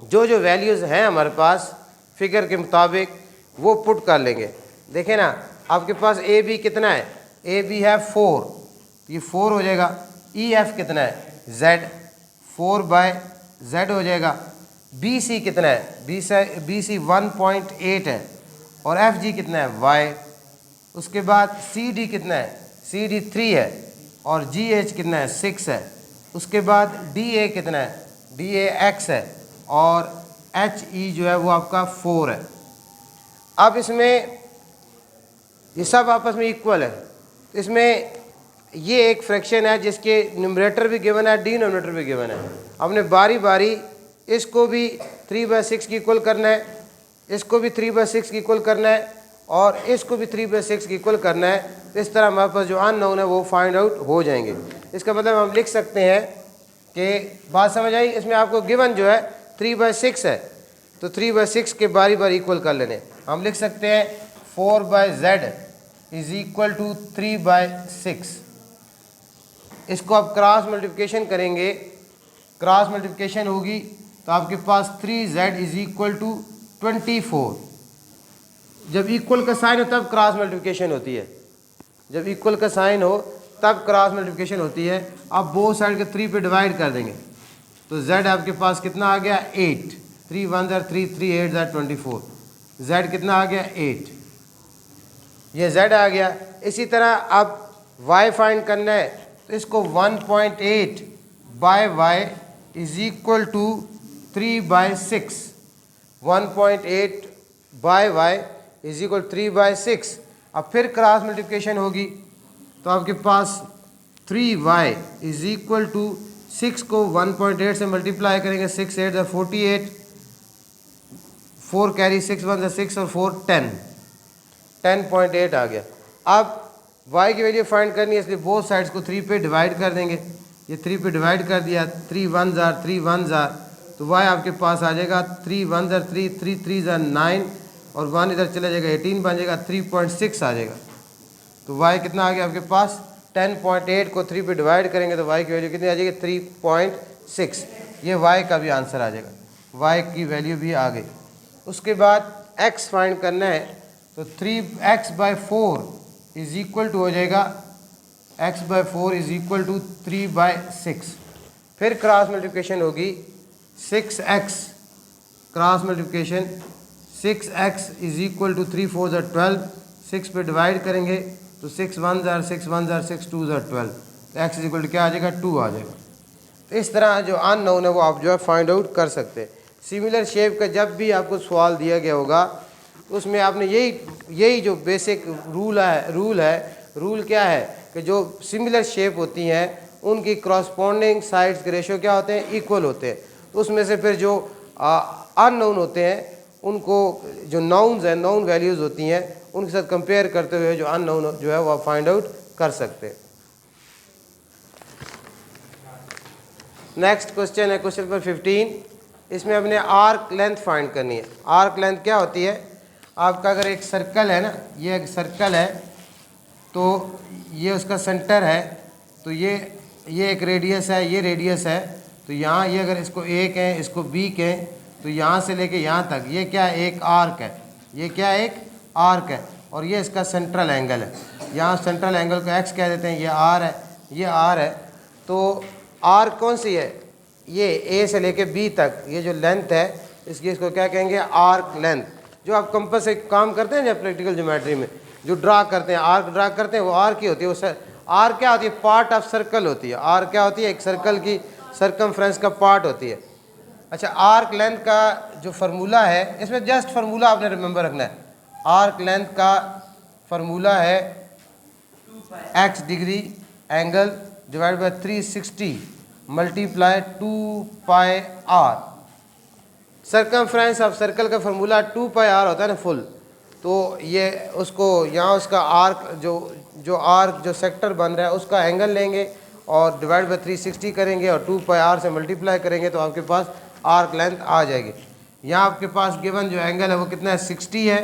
जो वैल्यूज़ हैं हमारे पास फिगर के मुताबिक वो पुट कर लेंगे। देखें ना, आपके पास ए बी कितना है? ए बी है 4, तो ये 4 हो जाएगा। ई एफ कितना है? जेड, 4 बाय जेड हो जाएगा। बी सी कितना है? बी सी 1.8 है, और एफ जी कितना है? वाई। उसके बाद सी डी कितना है? सी डी 3 है, और जी एच कितना है? 6 है। उसके बाद डी ए कितना है? DAX है और HE जो है वो आपका 4 है। अब इसमें ये सब आपस में इक्वल है, तो इसमें ये एक फ्रैक्शन है जिसके न्यूमरेटर भी गिवन है, डिनोमिनेटर भी गिवन है। हमने बारी बारी इसको भी 3/6 की इक्वल करना है, इसको भी 3/6 की इक्वल करना है और इसको भी 3/6 की इक्वल करना है। तो इस तरह हमारे पास जो अननोन है वो फाइंड आउट हो जाएंगे। इसका मतलब हम लिख सकते हैं कि बात समझ आई। इसमें आपको गिवन जो है 3/6 है, तो 3/6 के बारी बारी इक्वल कर लेने। हम लिख सकते हैं 4/z इज इक्वल टू 3/6। इसको आप क्रॉस मल्टीप्लिकेशन करेंगे, क्रॉस मल्टीप्लिकेशन होगी तो आपके पास 3z इज इक्वल टू 24। जब इक्वल का साइन हो तब क्रॉस मल्टीप्लिकेशन होती है, जब इक्वल का साइन हो तब क्रॉस मल्टीप्लिकेशन होती है। आप बोथ साइड के 3 पे डिवाइड कर देंगे तो z आपके पास कितना आ गया 8, 3 1 are 3, 3 8 are 24, z कितना आ गया 8, ये z आ गया। इसी तरह अब y फाइंड करना है तो इसको 1.8 by y is equal to 3/6, 1.8 by y is equal 3/6। अब फिर क्रॉस मल्टीप्लिकेशन होगी तो आपके पास 3y इज इक्वल टू 6 को 1.8 से मल्टीप्लाई करेंगे, 6 8 are 48, 4 कैरी 6 1 are 6 और 4 10, 10.8 आ गया। अब y की वैल्यू फाइंड करनी है, इसलिए बोथ साइड्स को 3 पे डिवाइड कर देंगे। ये 3 पे डिवाइड कर दिया, 3 1 are 3 1 are, तो y आपके पास आ जाएगा 3 1 are 3, 3 3 are 9 और 1 इधर चला जाएगा 18 बन जाएगा, 3.6 आ जाएगा। तो y कितना आ गया आपके पास 10.8 को 3 पे डिवाइड करेंगे तो y की वैल्यू कितनी आ जाएगी 3.6। ये y का भी आंसर आ जाएगा, y की वैल्यू भी आ गई। उसके बाद x फाइंड करना है तो 3x/4 इज इक्वल टू हो जाएगा x/4 इज इक्वल टू 3/6। फिर क्रॉस मल्टीप्लिकेशन होगी 6x, cross multiplication 6x is equal to 3 4 are 12, 6 पे डिवाइड करेंगे तो 6 1 are 6 1 are 6 2 are 12, तो x इज इक्वल टू क्या आ जाएगा 2 आ जाएगा। तो इस तरह जो अननोन है वो आप जो है फाइंड आउट कर सकते हैं। सिमिलर शेप का जब भी आपको सवाल दिया गया होगा तो उसमें आपने यही जो बेसिक रूल क्या है कि जो सिमिलर शेप होती हैं उनकी क्रॉसपोंडिंग साइड्स के रेशियो क्या होते हैं, इक्वल होते हैं। तो उसमें से फिर जो अननोन होते हैं उनको जो नाउन्स हैं, नाउन वैल्यूज़ होती हैं, उनके साथ कंपेयर करते हुए जो अननोन जो है वो आप फाइंड आउट कर सकते हैं। नेक्स्ट क्वेश्चन है क्वेश्चन नंबर 15। इसमें अपने आर्क लेंथ फाइंड करनी है। आर्क लेंथ क्या होती है, आपका अगर एक सर्कल है ना, ये एक सर्कल है तो ये उसका सेंटर है, तो ये एक रेडियस है, ये रेडियस है, तो यहाँ ये अगर इसको A कहें इसको B कहें तो यहाँ से लेके यहाँ तक ये क्या है, एक आर्क है, ये क्या है, एक आर्क है और ये इसका सेंट्रल एंगल है। यहाँ सेंट्रल एंगल को x कह देते हैं, ये r है, ये r है। तो आर्क कौन सी है, ये A से लेके B तक ये जो लेंथ है इसकी, इसको क्या कहेंगे, आर्क लेंथ। जो आप कंपास से काम करते हैं जब प्रैक्टिकल ज्योमेट्री में जो ड्रा करते हैं, आर्क ड्रा करते हैं, वो आर्क ही होती है। वो आर्क क्या होती है, पार्ट ऑफ सर्कल होती है। आर्क क्या होती है, एक सर्कल की सर्कमफ्रेंस का पार्ट होती है। अच्छा, आर्क लेंथ का जो फार्मूला है, इसमें जस्ट फार्मूला आपने रिमेंबर रखना है। आर्क लेंथ का फार्मूला है x degree angle divide by 360 multiply 2πr। Circumference of circle का फार्मूला 2πr होता है ना फुल, तो ये उसको यहाँ उसका आर्क जो आर्क जो सेक्टर बन रहा है उसका एंगल लेंगे और डिवाइड बाय 360 करेंगे और 2πr से मल्टीप्लाई करेंगे तो आपके पास आर्क लेंथ आ जाएगी। यहाँ आपके पास गिवन जो एंगल है वो कितना है, 60 है,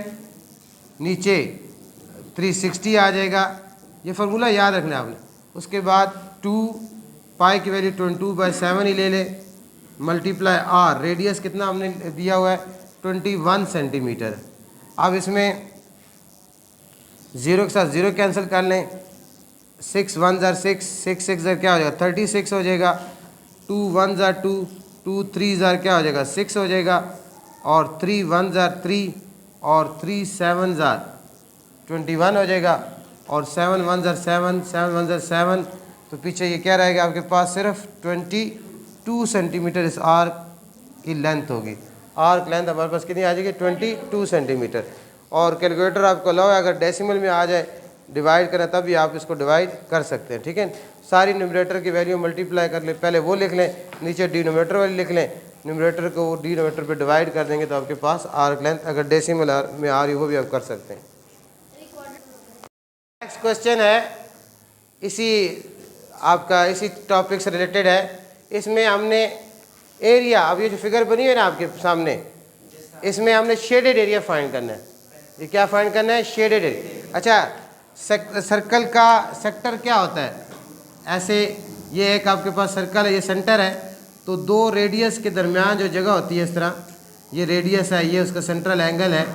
नीचे 360 आ जाएगा। ये फार्मूला याद रखना है आपने। उसके बाद 2π की वैल्यू 22/7 ही ले ले, मल्टीप्लाई r, रेडियस कितना हमने दिया हुआ है 21 सेंटीमीटर। अब इसमें 0 के साथ 0 कैंसिल कर लें, 6 1 are 6, 6 6 are क्या हो जाएगा 36 हो जाएगा, 2 1 are 2, 2 3 are क्या हो जाएगा 6 हो जाएगा और 3 1 are 3 और 3 7 are 21 हो जाएगा और 7 1 are 7, 7 1 are 7, तो पीछे ये क्या रहेगा आपके पास सिर्फ 24 22 सेंटीमीटर इस आर्क की लेंथ होगी। आर्क लेंथ हमारे पास कितनी आ जाएगी 22 सेंटीमीटर। और कैलकुलेटर आपको अलाउ है, अगर डेसिमल में आ जाए डिवाइड करें तब भी आप इसको डिवाइड कर सकते हैं, ठीक है। सारी न्यूमरेटर की वैल्यू मल्टीप्लाई कर ले, पहले वो लिख लें, नीचे डिनोमिनेटर वाली लिख लें, न्यूमरेटर को डिनोमिनेटर पे डिवाइड कर देंगे तो आपके पास आर्क लेंथ अगर डेसिमल में आ रही हो वो भी आप कर सकते हैं। नेक्स्ट क्वेश्चन है इसी आपका इसी टॉपिक से रिलेटेड है। इसमें हमने एरिया, अब ये जो फिगर बनी है ना आपके सामने, इसमें हमने शेडेड एरिया फाइंड करना है। ये क्या फाइंड करना है? Shaded area. अच्छा, सर्कल का सेक्टर क्या होता है? ऐसे ये एक आपके पास सर्कल है, ये सेंटर है, तो दो रेडियस के दरमियान जो जगह होती है इस तरह, ये रेडियस है, ये उसका सेंट्रल एंगल है,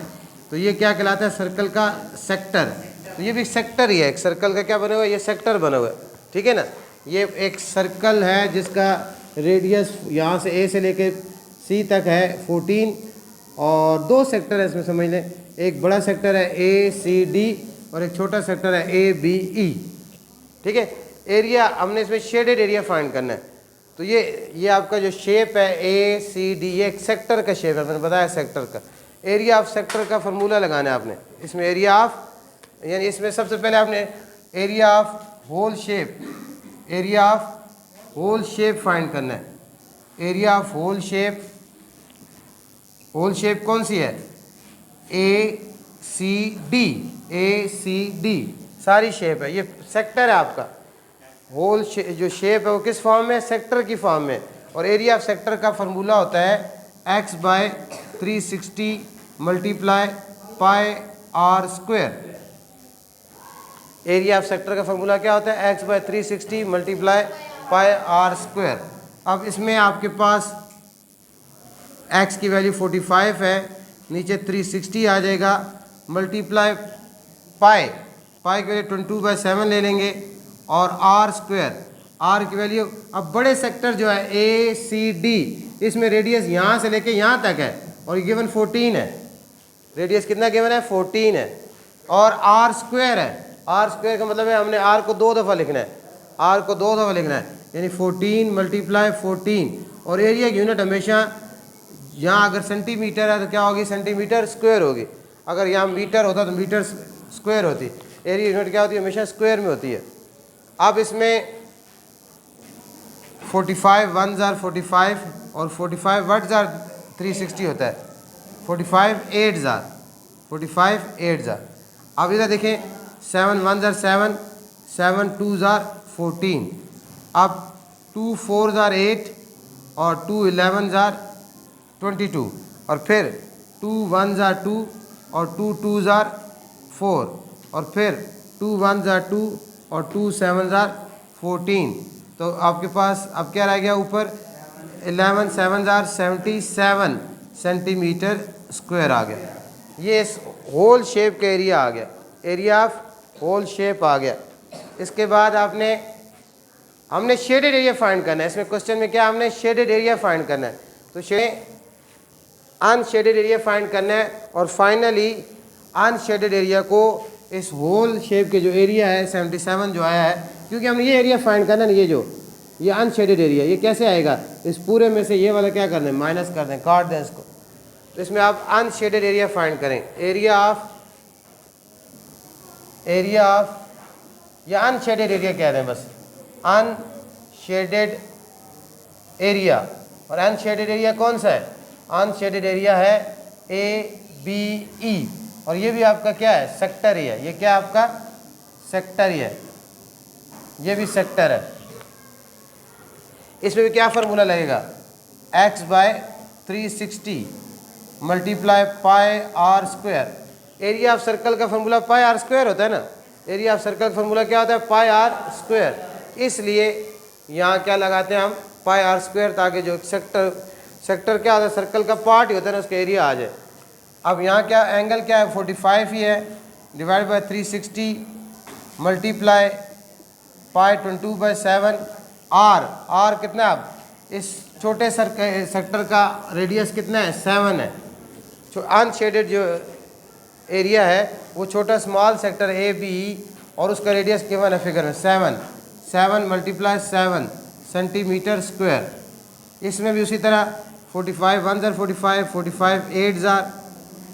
तो ये क्या कहलाता है? सर्कल का सेक्टर। तो ये भी सेक्टर ही है, एक सर्कल का क्या बना हुआ है? ये सेक्टर बना हुआ है, ठीक है ना। ये एक सर्कल है जिसका रेडियस यहाँ से ए से लेके सी तक है 14, और दो सेक्टर है इसमें समझ लें, एक बड़ा सेक्टर है ए सी डी और एक छोटा सेक्टर है ए बी ई, ठीक है। एरिया हमने इसमें शेडेड एरिया फाइंड करना है। तो ये आपका जो शेप है ए सी डी, ये एक सेक्टर का शेप है, मैंने बताया सेक्टर का। एरिया ऑफ सेक्टर का फार्मूला लगाना है आपने इसमें। एरिया ऑफ, यानी इसमें सबसे पहले आपने area of whole shape, area of whole shape find करना है। Area of whole shape, whole shape कौन सी है? A C D, A C D सारी शेप है, ये सेक्टर है आपका। होल जो शेप है वो किस फॉर्म में? सेक्टर की फॉर्म में। और एरिया ऑफ सेक्टर का फार्मूला होता है x/360 multiply pi r square. Area of sector का फार्मूला क्या होता है? x/360 multiply pi r square. अब इसमें आपके पास x की वैल्यू 45 है, नीचे 360 आ जाएगा, मल्टीप्लाई पाई की वैल्यू 22/7 ले लेंगे, और आर स्क्वायर, आर की वैल्यू, अब बड़े सेक्टर जो है ए सी डी, इसमें रेडियस यहाँ से लेके यहाँ तक है और ये गिवन 14 है। रेडियस कितना गिवन है? 14 है। और आर स्क्वायर है, आर स्क्वायर का मतलब है हमने आर को 2 दफ़ा लिखना है, आर को 2 दफ़ा लिखना है, यानी 14 मल्टीप्लाई 14। और एरिया की यूनिट हमेशा यहाँ अगर सेंटीमीटर है तो क्या होगी? सेंटीमीटर स्क्वायर होगी। अगर यहाँ मीटर होता तो मीटर स्क्वायर होती। एरिया यूनिट क्या होती है? हमेशा स्क्वायर में होती है। अब इसमें 45 1 जार 45 और 45 1 जार 360 होता है, 45 8 जार, 45 8 जार। अब इधर देखें, 7 1 जार 7, 7 2 जार 14, अब 2 4 जार 8 और 2 11 जार 22, और फिर 2 1 जार 2 और 2 2 जार 4, और फिर 2 1 जार 2 और 2 7 जार 14। तो आपके पास अब क्या रह गया ऊपर? 11 7 जार 77 सेंटीमीटर स्क्वायर आ गया। ये इस होल शेप का एरिया आ गया, एरिया ऑफ होल शेप आ गया। इसके बाद हमने शेडेड एरिया फाइंड करना है। इसमें क्वेश्चन में क्या हमने शेडेड एरिया फाइंड करना है, तो अनशेडेड एरिया फाइंड करना है। और फाइनली अनशेडेड एरिया को इस होल शेप के जो एरिया है 77 जो आया है, क्योंकि हमने ये एरिया फाइंड करना है, ये अनशेडेड एरिया, ये कैसे आएगा? इस पूरे में से ये वाला क्या करना है? माइनस कर दें, काट दें इसको। तो इसमें आप अनशेडेड एरिया फाइंड करें। एरिया ऑफ या अनशेडेड एरिया कह दें बस, अनशेडेड एरिया। और अनशेडेड एरिया कौन सा है? अनशेडेड एरिया है ए बी ई, और ये भी आपका क्या है? सेक्टर ही है। ये क्या आपका? सेक्टर ही है, ये भी सेक्टर है। इसमें भी क्या फार्मूला लगेगा? x/360 multiply pi r square. Area of circle का फार्मूला पाई आर स्क्वायर होता है ना। एरिया ऑफ सर्कल का फार्मूला क्या होता है? Pi r square. इसलिए यहाँ क्या लगाते हैं हम? पाई आर स्क्वायर, ताकि जो सेक्टर क्या होता है? सर्कल का पार्ट ही होता है ना, उसका एरिया आ जाए। अब यहाँ क्या एंगल क्या है? 45 ही है, divide by 360 multiply pi 22/7। R कितना है? अब इस छोटे सेक्टर का रेडियस कितना है? 7 है। अनशेडेड जो एरिया है वो छोटा स्मॉल सेक्टर ए बी, और उसका रेडियस गिवन है फिगर में 7 मल्टीप्लाई 7 सेंटीमीटर स्क्वायर। इसमें भी उसी तरह 45 1 ज़ार 45, 45 8 ज़ार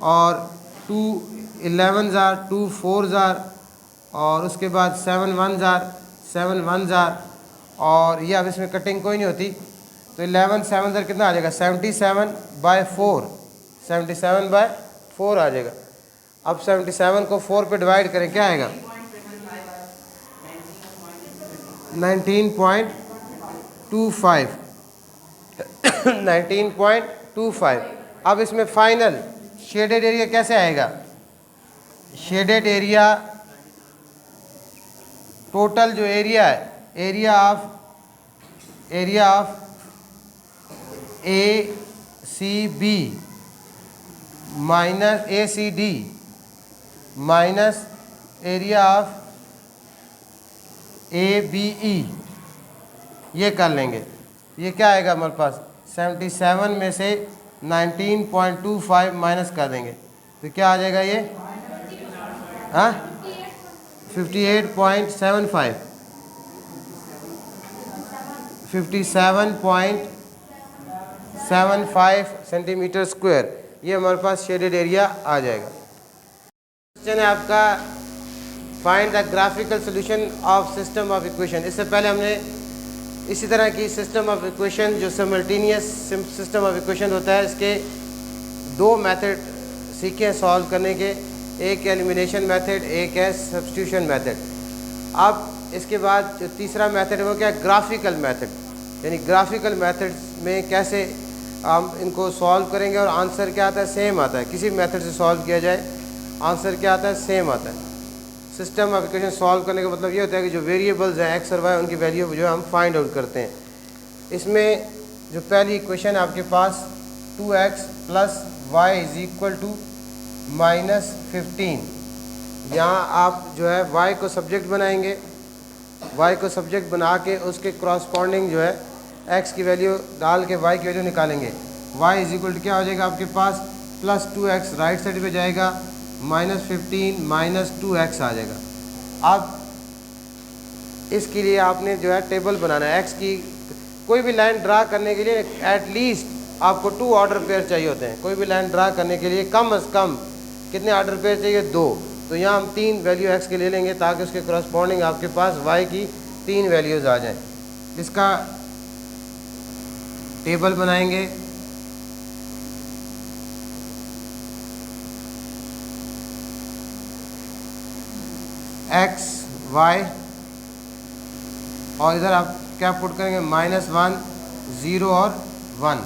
और 2 11 ज़ार, 2 4 ज़ार और उसके बाद 7 1 ज़ार, 7 1 ज़ार और ये अब इसमें कटिंग कोई नहीं होती तो 11 7 ज़ार कितना आ जाएगा 77/4, 77/4 आ जाएगा। अब 77 को 4 पे डिवाइड करें क्या आएगा 19.25 19.25। अब इसमें फाइनल शेडेड एरिया कैसे आएगा, शेडेड एरिया टोटल जो एरिया है area of ACB minus ACD minus area of ABE, ये कर लेंगे। ये क्या आएगा हमारे पास 77 में से 19.25 माइनस कर देंगे तो क्या आ जाएगा ये 58.75 57.75 सेंटीमीटर स्क्वायर, ये हमारे पास शेडेड एरिया आ जाएगा। क्वेश्चन है आपका find the graphical solution of system of equation. इससे पहले हमने इसी तरह की सिस्टम ऑफ इक्वेशन जो सिमल्टेनियस सिस्टम ऑफ इक्वेशन होता है इसके दो मेथड सीखे हैं सॉल्व करने के, एक एलिमिनेशन मेथड, एक है सब्स्टिट्यूशन मेथड। अब इसके बाद जो तीसरा मेथड है वो क्या है ग्राफिकल मेथड, यानी ग्राफिकल मेथड में कैसे हम इनको सॉल्व करेंगे और आंसर क्या आता है सेम आता है, किसी मेथड से सॉल्व किया जाए आंसर क्या आता है सेम आता है। सिस्टम ऑफ इक्वेशन सॉल्व करने का मतलब ये होता है कि जो वेरिएबल्स हैं एक्स और वाई उनकी वैल्यू जो है हम फाइंड आउट करते हैं। इसमें जो पहली इक्वेशन आपके पास 2x + y = -15, यहाँ आप जो है y को सब्जेक्ट बनाएंगे, y को सब्जेक्ट बना के उसके क्रॉसपॉन्डिंग जो है x की वैल्यू डाल के y की वैल्यू निकालेंगे। y = क्या हो जाएगा आपके पास +2x राइट साइड पे जाएगा, -15 - 2x आ जाएगा। अब इसके लिए आपने जो है टेबल बनाना है। x की कोई भी लाइन ड्रा करने के लिए एटलीस्ट आपको 2 ऑर्डर पेयर चाहिए होते हैं। कोई भी लाइन ड्रा करने के लिए कम अज़ कम कितने ऑर्डर पेयर चाहिए 2, तो यहाँ हम 3 वैल्यू x के ले लेंगे ताकि उसके क्रॉसपॉन्डिंग आपके पास y की 3 वैल्यूज़ आ जाएं। इसका टेबल बनाएंगे। x y और इधर आप क्या पुट करेंगे -1 0 और 1।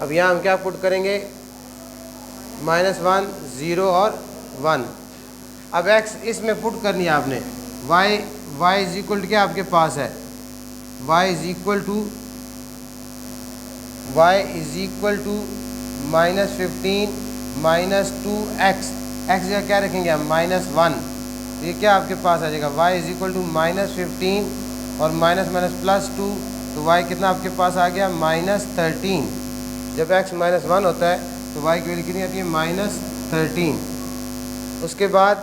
अब यहाँ हम क्या पुट करेंगे -1 0 और 1। अब x इसमें पुट करनी है आपने, y = क्या आपके पास है y = -15 - 2x, x जगह क्या रखेंगे हम -1, तो ये क्या आपके पास आ जाएगा y = -15 और -2, तो y कितना आपके पास आ गया -13। जब x -1 होता है तो y की वैल्यू कितनी आती है -13। उसके बाद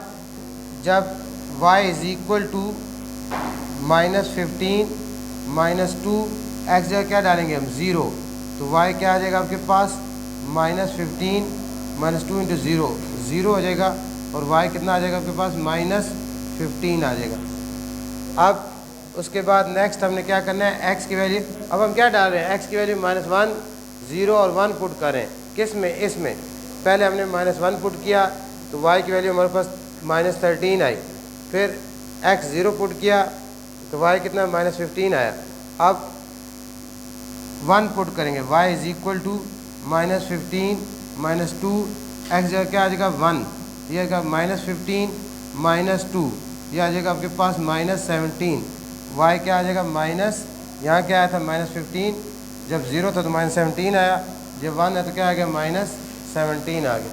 जब y = -15 - 2, x जगह क्या डालेंगे हम 0, तो y क्या आ जाएगा आपके पास -15 - 2 × 0 0 हो जाएगा और y कितना आ जाएगा आपके पास -15 आ जाएगा। अब उसके बाद नेक्स्ट हमने क्या करना है x की वैल्यू, अब हम क्या डाल रहे हैं x की वैल्यू -1 0 और 1 पुट करें। किस में, इसमें पहले हमने -1 पुट किया तो y की वैल्यू हमारे पास -13 आई, फिर x 0 पुट किया तो y कितना -15 आया। अब 1 पुट करेंगे, y = -15 - 2, x जगह क्या आ जाएगा 1, ये आएगा -15 - 2, ये आ जाएगा आपके पास -17, y क्या आ जाएगा यहाँ क्या आया था -15, जब 0 था तो -17 आया, जब 1 है तो क्या आ गया -17 आ गया।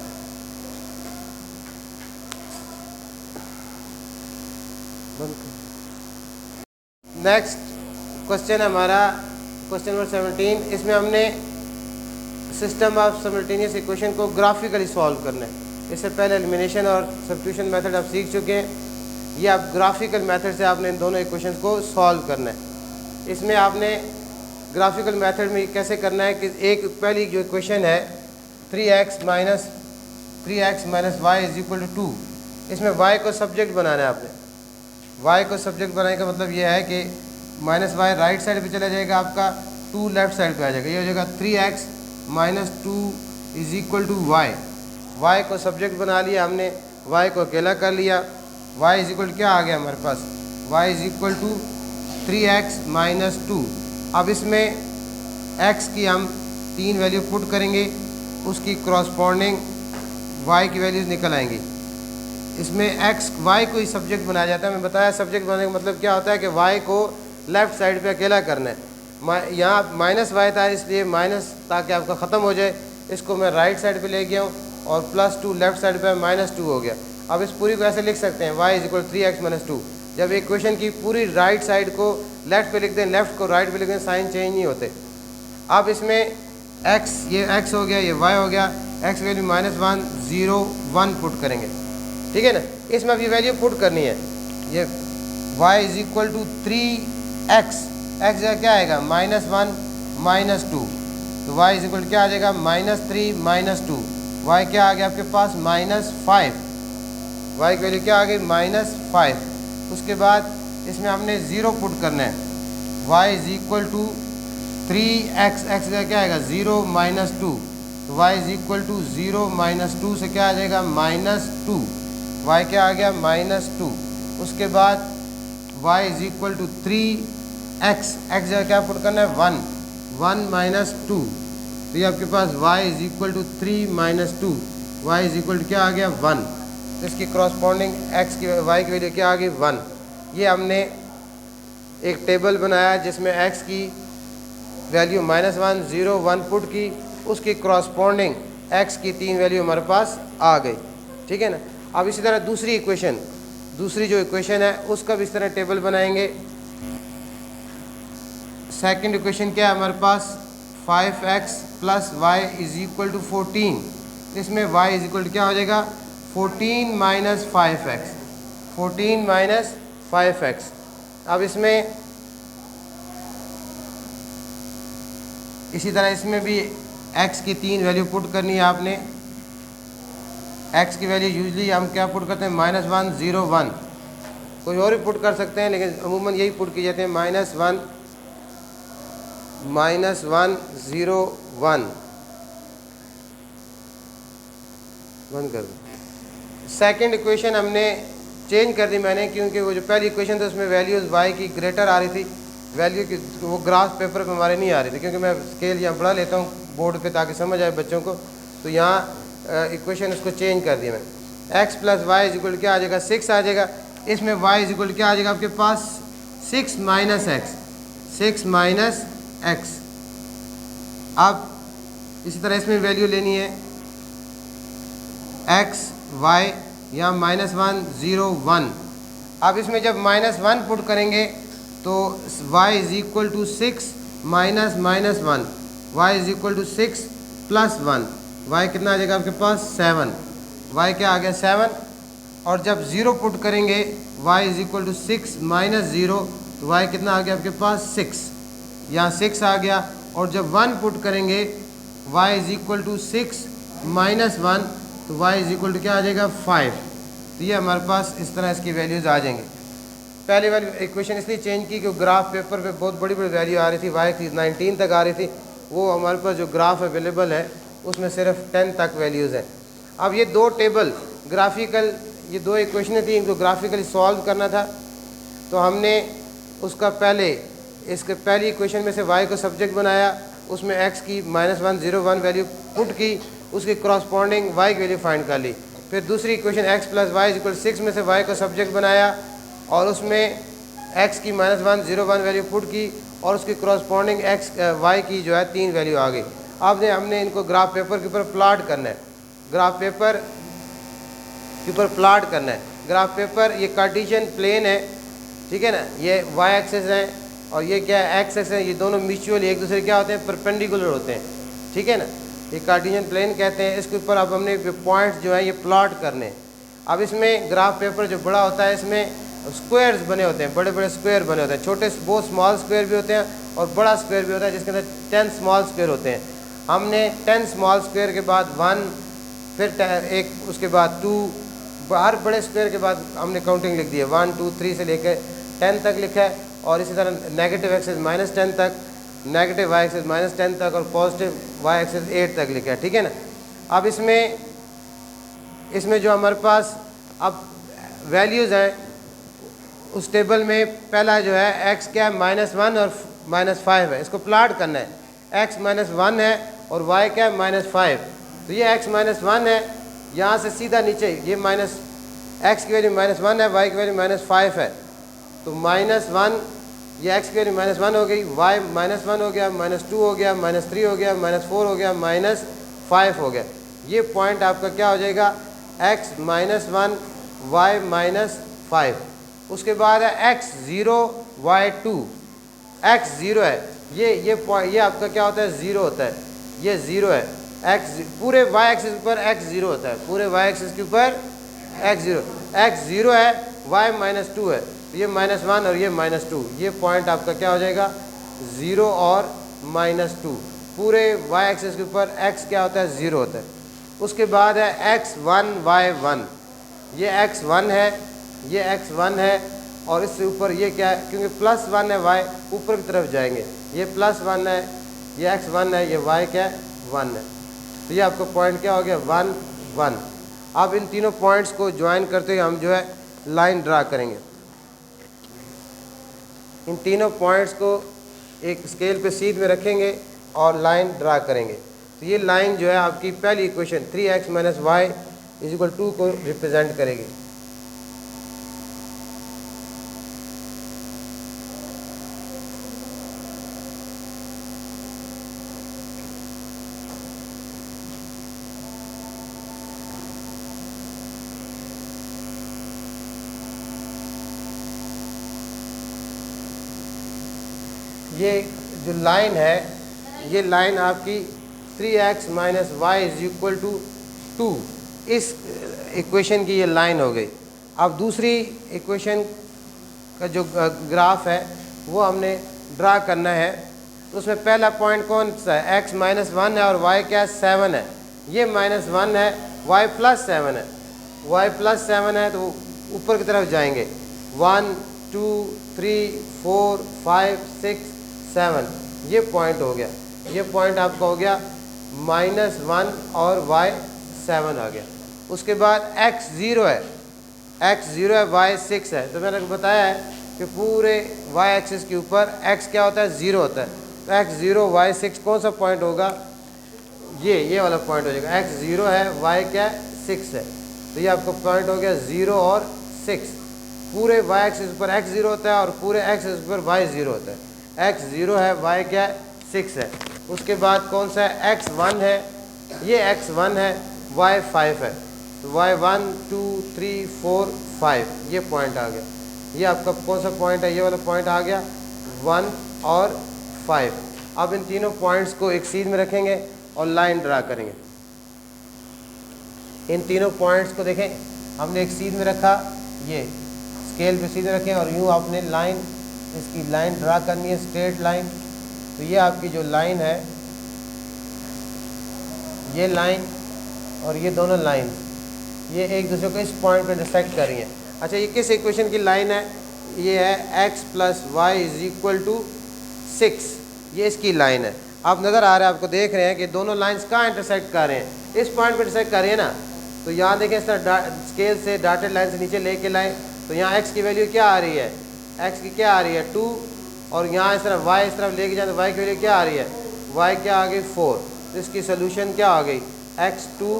नेक्स्ट क्वेश्चन हमारा क्वेश्चन नंबर 17। इसमें हमने सिस्टम ऑफ सिमल्टेनियस इक्वेशन को ग्राफिकली सॉल्व करना है। इससे पहले एलिमिनेशन और सब्स्टिट्यूशन मेथड आप सीख चुके हैं। ये आप ग्राफिकल मेथड से आपने इन दोनों इक्वेशंस को सॉल्व करना है। इसमें आपने ग्राफिकल मेथड में कैसे करना है कि एक पहली जो इक्वेशन है 3x minus y is equal to 2, इसमें y को सब्जेक्ट बनाना है आपने। y को सब्जेक्ट बनाने का मतलब ये है कि माइनस वाई राइट साइड पे चला जाएगा, आपका 2 लेफ्ट साइड पे आ जाएगा। ये हो जाएगा 3x minus 2 is equal to y को सब्जेक्ट बना लिया हमने, y को अकेला कर लिया। y इज इक्वल क्या आ गया हमारे पास, y is equal to 3x minus 2। अब इसमें x की हम 3 वैल्यू पुट करेंगे, उसकी क्रॉसपॉन्डिंग y की वैल्यूज़ निकल आएंगी। इसमें y को ही सब्जेक्ट बनाया जाता है। मैं बताया सब्जेक्ट बनाने का मतलब क्या होता है कि y को लेफ़्ट साइड पे अकेला करना है। यहाँ माइनस वाई था इसलिए माइनस, ताकि आपका ख़त्म हो जाए, इसको मैं राइट साइड पे ले गया हूँ और +2 लेफ्ट साइड पे -2 हो गया। अब इस पूरी को ऐसे लिख सकते हैं y is equal 3x minus 2। जब एक क्वेश्चन की पूरी राइट साइड को लेफ़्ट पे लिख दें, लेफ़्ट को राइट पे लिख दें, साइन चेंज नहीं होते। अब इसमें x, ये x हो गया, ये y हो गया, x वैल्यू -1 0 1 पुट करेंगे, ठीक है ना। इसमें अब ये वैल्यू पुट करनी है। ये y is equal to 3x, x जगह क्या आएगा -1 -2, तो y इज इक्वल क्या आ जाएगा -3 -2। y क्या आ गया आपके पास -5, y की वैल्यू क्या आ गई -5। उसके बाद इसमें हमने 0 पुट करना है। y is equal to 3x, x जगह क्या आएगा 0 -2, तो y इज इक्वल टू 0 -2 से क्या आ जाएगा -2, y क्या आ गया -2। उसके बाद y is equal to 3x, x जगह क्या पुट करना है 1 -2, तो ये आपके पास y is equal to 3 -2, y is equal to क्या आ गया 1। तो इसकी क्रॉसपॉन्डिंग x की y की वैल्यू क्या आ गई 1। ये हमने एक टेबल बनाया जिसमें x की वैल्यू -1 0 1 पुट की, उसकी क्रॉसपॉन्डिंग x की 3 वैल्यू हमारे पास आ गई, ठीक है ना। अब इसी तरह दूसरी जो इक्वेशन है उसका भी इस तरह टेबल बनाएंगे। सेकंड इक्वेशन क्या है हमारे पास 5x plus y is equal to 14, इसमें y इज इक्वल टू क्या हो जाएगा 14 माइनस 5x, 14 माइनस 5x। अब इसमें इसी तरह इसमें भी x की 3 वैल्यू पुट करनी है आपने। x की वैल्यू यूजली हम क्या पुट करते हैं -1 0 1, कोई और भी पुट कर सकते हैं लेकिन अमूमन यही पुट किए जाते हैं -1 0 1 बंद कर दो। सेकंड इक्वेशन हमने चेंज कर दी मैंने, क्योंकि वो जो पहली इक्वेशन थी उसमें वैल्यूज़ y की ग्रेटर आ रही थी, वैल्यू की वो ग्राफ पेपर पे हमारे नहीं आ रही थी, क्योंकि मैं स्केल यहाँ बढ़ा लेता हूँ बोर्ड पे ताकि समझ आए बच्चों को। तो यहाँ इक्वेशन उसको चेंज कर दिया मैंने। x plus y is equal क्या आ जाएगा 6 आ जाएगा। इसमें y इज इक्वल क्या आ जाएगा आपके पास 6 माइनस x। अब इसी तरह इसमें वैल्यू लेनी है x y, यहाँ -1 0 1। अब इसमें जब -1 पुट करेंगे तो y is equal to 6 minus -1, y is equal to 6 plus 1, y कितना आ जाएगा आपके पास 7, y क्या आ गया 7। और जब 0 पुट करेंगे y is equal to 6 minus 0, तो y कितना आ गया आपके पास 6, यहाँ 6 आ गया। और जब 1 पुट करेंगे y is equal to 6 minus 1, तो y इज इक्वल टू क्या आ जाएगा 5। तो ये हमारे पास इस तरह इसकी वैल्यूज़ आ जाएंगी। पहले वाली इक्वेशन इसलिए चेंज की कि ग्राफ पेपर पे बहुत बड़ी बड़ी वैल्यू आ रही थी, y की 19 तक आ रही थी, वो हमारे पास जो ग्राफ अवेलेबल है उसमें सिर्फ 10 तक वैल्यूज़ हैं। अब ये दो टेबल ग्राफिकल, ये दो इक्वेशनें थी, इनको ग्राफिकली सॉल्व करना था। तो हमने उसका इसके पहली इक्वेशन में से y को सब्जेक्ट बनाया, उसमें x की -1 0 1 वैल्यू पुट की, उसकी क्रॉसपॉन्डिंग y की वैल्यू फाइंड कर ली। फिर दूसरी equation x plus y is equal 6 में से y को सब्जेक्ट बनाया और उसमें x की -1 0 1 वैल्यू पुट की और उसकी क्रॉसपॉन्डिंग y की जो है 3 वैल्यू आ गई। अब हमने इनको ग्राफ पेपर के ऊपर प्लॉट करना है, ग्राफ पेपर के ऊपर प्लॉट करना है। ग्राफ पेपर ये कार्टेशियन प्लेन है, ठीक है ना, ये y एक्सेस है और ये क्या है x एक्सेस है। ये दोनों म्यूचुअली एक दूसरे क्या होते हैं परपेंडिकुलर होते हैं, ठीक है ना, ये कार्टेशियन प्लेन कहते हैं। इसके ऊपर अब हमने पॉइंट्स जो है ये प्लॉट करने हैं। अब इसमें ग्राफ पेपर जो बड़ा होता है इसमें स्क्वायर्स बने होते हैं, बड़े बड़े स्क्वायर बने होते हैं, छोटे बहुत स्मॉल स्क्वायर भी होते हैं और बड़ा स्क्वायर भी होता है जिसके अंदर 10 स्मॉल स्क्वायर होते हैं। हमने 10 स्मॉल स्क्वायर के बाद 1, फिर एक, उसके बाद 2, हर बड़े स्क्वायर के बाद हमने काउंटिंग लिख दी है, 1 2 3 से लेकर 10 तक लिखा है। और इसी तरह नेगेटिव एक्सिस -10 तक, नेगेटिव वाई एक्सिस -10 तक और पॉजिटिव वाई एक्सिस 8 तक लिखा है, ठीक है ना। अब इसमें जो हमारे पास अब वैल्यूज़ हैं उस टेबल में पहला जो है x क्या है -1 और -5 है, इसको प्लाट करना है। x -1 है और y क्या है -5, तो ये x -1 है, यहाँ से सीधा नीचे ये x की वैल्यू -1 है, y की वैल्यू -5 है, तो -1 ये x की वैल्यू -1 हो गई, y -1 हो गया, -2 हो गया, -3 हो गया, -4 हो गया, -5 हो गया। ये पॉइंट आपका क्या हो जाएगा x -1 y -5। उसके बाद है x 0 y 2, x 0 है, ये आपका क्या होता है 0 होता है, ये 0 है, x पूरे y एक्सिस के ऊपर x 0 होता है, पूरे y एक्सिस के ऊपर x 0 है, y -2 है, तो ये -1 और ये -2, ये पॉइंट आपका क्या हो जाएगा 0 और -2, पूरे y एक्सिस के ऊपर x क्या होता है 0 होता है। उसके बाद है x1 y 1, ये x1 है, ये x1 है और इससे ऊपर ये क्या है, क्योंकि +1 है y ऊपर की तरफ जाएंगे, ये +1 है, ये x1 है, ये y क्या है 1 है, तो ये आपका पॉइंट क्या हो गया 1 1। अब इन तीनों पॉइंट्स को ज्वाइन करते हुए हम जो है लाइन ड्रा करेंगे। इन तीनों पॉइंट्स को एक स्केल पे सीध में रखेंगे और लाइन ड्रा करेंगे। तो ये लाइन जो है आपकी पहली इक्वेशन 3x - y = 2 को रिप्रेजेंट करेगी। ये जो लाइन है, ये लाइन आपकी 3x - y = 2, इस इक्वेशन की ये लाइन हो गई। अब दूसरी इक्वेशन का जो ग्राफ है वो हमने ड्रा करना है, तो उसमें पहला पॉइंट कौन सा है, x -1 है और y क्या 7 है, ये -1 है, y +7 है, y +7 है, तो ऊपर की तरफ जाएंगे 1 2 3 4 5 6 7, ये पॉइंट हो गया, ये पॉइंट आपका हो गया -1 और y 7 आ गया। उसके बाद x 0 है, y 6 है, तो मैंने बताया है कि पूरे y एक्सिस के ऊपर x क्या होता है 0 होता है, तो x 0 y 6 कौन सा पॉइंट होगा, ये वाला पॉइंट हो जाएगा। x 0 है, y क्या 6 है, तो ये आपका पॉइंट हो गया 0 और 6। पूरे y एक्सिस पर x 0 होता है और पूरे x एक्सिस पर y 0 होता है, x 0 है, y क्या 6 है। उसके बाद कौन सा है x 1 है, ये x 1 है, y 5 है, तो y 1 2 3 4 5, ये पॉइंट आ गया। ये आपका कौन सा पॉइंट है, ये वाला पॉइंट आ गया 1 और 5। अब इन तीनों पॉइंट्स को एक सीध में रखेंगे और लाइन ड्रा करेंगे। इन तीनों पॉइंट्स को देखें, हमने एक सीध में रखा, ये स्केल पे सीधे रखें और यूँ आपने लाइन, इसकी लाइन ड्रा करनी है, स्ट्रेट लाइन। तो ये आपकी जो लाइन है, ये लाइन और ये दोनों लाइन, ये एक दूसरे को इस पॉइंट पे इंटरसेक्ट कर रही हैं। अच्छा, ये किस इक्वेशन की लाइन है, ये है x + y = 6, ये इसकी लाइन है। आप नज़र आ रहा है, आपको देख रहे हैं कि दोनों लाइंस कहाँ इंटरसेक्ट कर रहे हैं, इस पॉइंट पे इंटरसेक्ट कर रही है ना। तो यहाँ देखें, इस तरह स्केल से डॉटेड लाइन से नीचे लेके लाएँ, तो यहाँ x की वैल्यू क्या आ रही है, x की क्या आ रही है 2, और यहाँ इस तरफ y इस तरफ लेके जाए तो y की वैल्यू क्या आ रही है, y क्या आ गई 4। तो इसकी सोल्यूशन क्या आ गई, x 2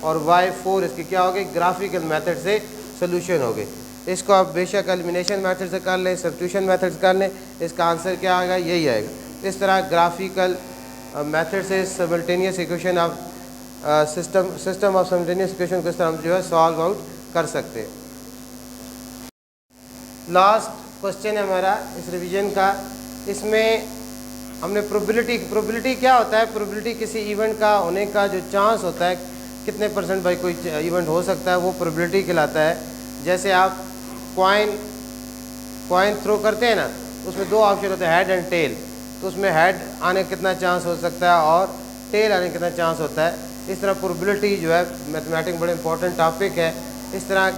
और y 4, इसकी क्या हो गई, ग्राफिकल मेथड से सोल्यूशन हो गई। इसको आप बेशक एलिमिनेशन मेथड से कर लें, सब्स्टिट्यूशन मेथड से कर लें, इसका आंसर क्या आएगा, यही आएगा। इस तरह ग्राफिकल मेथड से सिमल्टेनियस इक्वेशन आप सिस्टम ऑफ सिमल्टेनियस इक्वेशन को इस तरह हम जो है सॉल्व आउट कर सकते हैं। लास्ट क्वेश्चन है हमारा इस रिवीजन का, इसमें हमने प्रोबेबिलिटी क्या होता है, प्रोबेबिलिटी किसी इवेंट का होने का जो चांस होता है, कितने परसेंट भाई कोई इवेंट हो सकता है, वो प्रोबेबिलिटी कहलाता है। जैसे आप कॉइन थ्रो करते हैं ना, उसमें दो ऑप्शन होते हैं, हेड एंड टेल। तो उसमें हेड आने का कितना चांस हो सकता है और टेल आने का कितना चांस होता है। इस तरह प्रोबेबिलिटी जो है मैथमेटिक्स बड़ा इंपॉर्टेंट टॉपिक है। इस तरह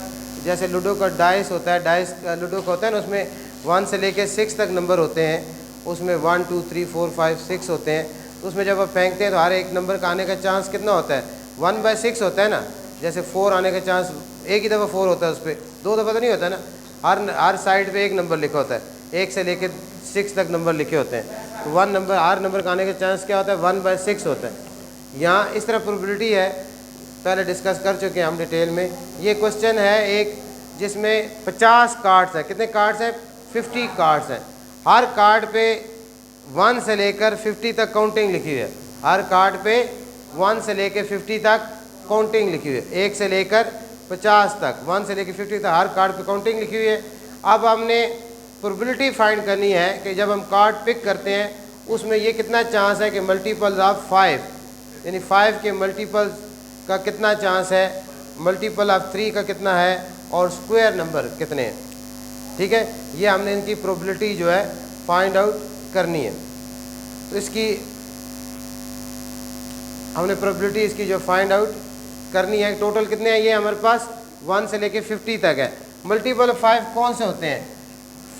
जैसे लूडो का डाइस होता है, डाइस लूडो का होता है ना, उसमें 1 से लेकर 6 तक नंबर होते हैं। उसमें 1 2 3 4 5 6 होते हैं। तो उसमें जब आप फेंकते हैं तो हर एक नंबर का आने का चांस कितना होता है, 1/6 होता है ना। जैसे 4 आने का चांस, एक ही दफ़ा 4 होता है, उस पर 2 दफ़ा तो नहीं होता ना। हर साइड पे एक नंबर लिखा होता है, 1 से लेकर 6 तक नंबर लिखे होते हैं। तो 1 नंबर, हर नंबर का आने का चांस क्या होता है, 1/6 होता है। यहाँ इस तरह प्रोबेबिलिटी है, पहले डिस्कस कर चुके हैं हम डिटेल में। ये क्वेश्चन है एक जिसमें 50 कार्ड्स हैं। कितने कार्ड्स हैं, 50 कार्ड्स हैं। हर कार्ड पे 1 से लेकर 50 तक काउंटिंग लिखी हुई है। हर कार्ड पे 1 से लेकर 50 तक काउंटिंग लिखी हुई है। 1 से लेकर 50 तक, 1 से लेकर 50 तक हर कार्ड पे काउंटिंग लिखी हुई है। अब हमने प्रोबेबिलिटी फाइंड करनी है कि जब हम कार्ड पिक करते हैं उसमें ये कितना चांस है कि मल्टीपल्स ऑफ 5, यानी 5 के मल्टीपल्स का कितना चांस है, मल्टीपल ऑफ 3 का कितना है, और स्क्वायर नंबर कितने हैं। ठीक है, ये हमने इनकी प्रोबेबिलिटी जो है फाइंड आउट करनी है। तो इसकी हमने प्रोबेबिलिटी इसकी जो फाइंड आउट करनी है, टोटल कितने हैं ये हमारे पास 1 से लेके 50 तक है। मल्टीपल ऑफ 5 कौन से होते हैं,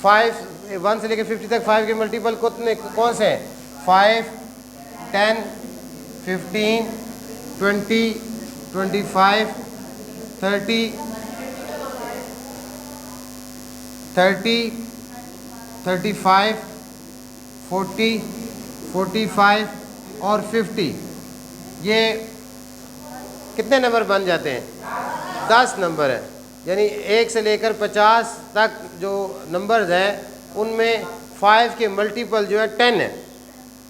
1 से लेके 50 तक 5 के मल्टीपल कितने कौन से हैं, 5 10 15 20 25 30 35 40 45 और 50। ये कितने नंबर बन जाते हैं, 10 नंबर है। यानी 1 से लेकर 50 तक जो नंबर्स हैं उनमें 5 के मल्टीपल जो है 10 है,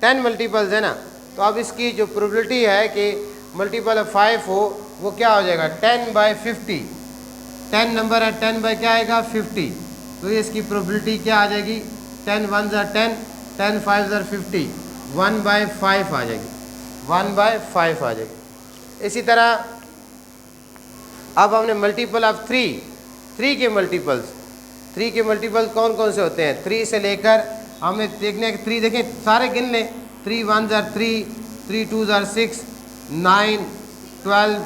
10 मल्टीपल्स है ना। तो अब इसकी जो प्रोबेबिलिटी है कि मल्टीपल ऑफ 5 हो, वो क्या हो जाएगा, 10/50। 10 नंबर है, 10 बाई क्या आएगा, 50। तो ये इसकी प्रोबेबिलिटी क्या आ जाएगी, 10 1s are 10, 10 5s are 50, 1/5 आ जाएगी, 1/5 आ जाएगी। इसी तरह अब हमने मल्टीपल ऑफ 3 के मल्टीपल्स कौन कौन से होते हैं, 3 से लेकर हमें देखने हैं कि 3 देखें सारे गिन लें, 3 1s are 3, 3 2s are 6, 9 12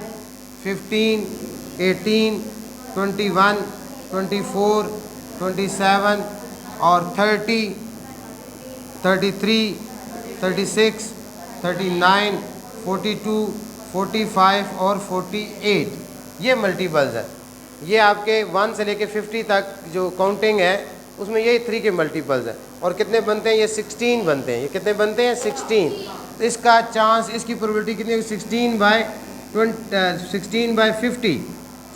15 18 21 24 27 और 30 33 36 39 42 45 और 48, ये मल्टीपल्स है। ये आपके 1 से लेके 50 तक जो काउंटिंग है उसमें यही 3 के मल्टीपल्स हैं। और कितने बनते हैं, ये 16 बनते हैं। ये कितने बनते हैं, 16। तो इसका चांस, इसकी प्रोबेबिलिटी कितनी है, 16/50।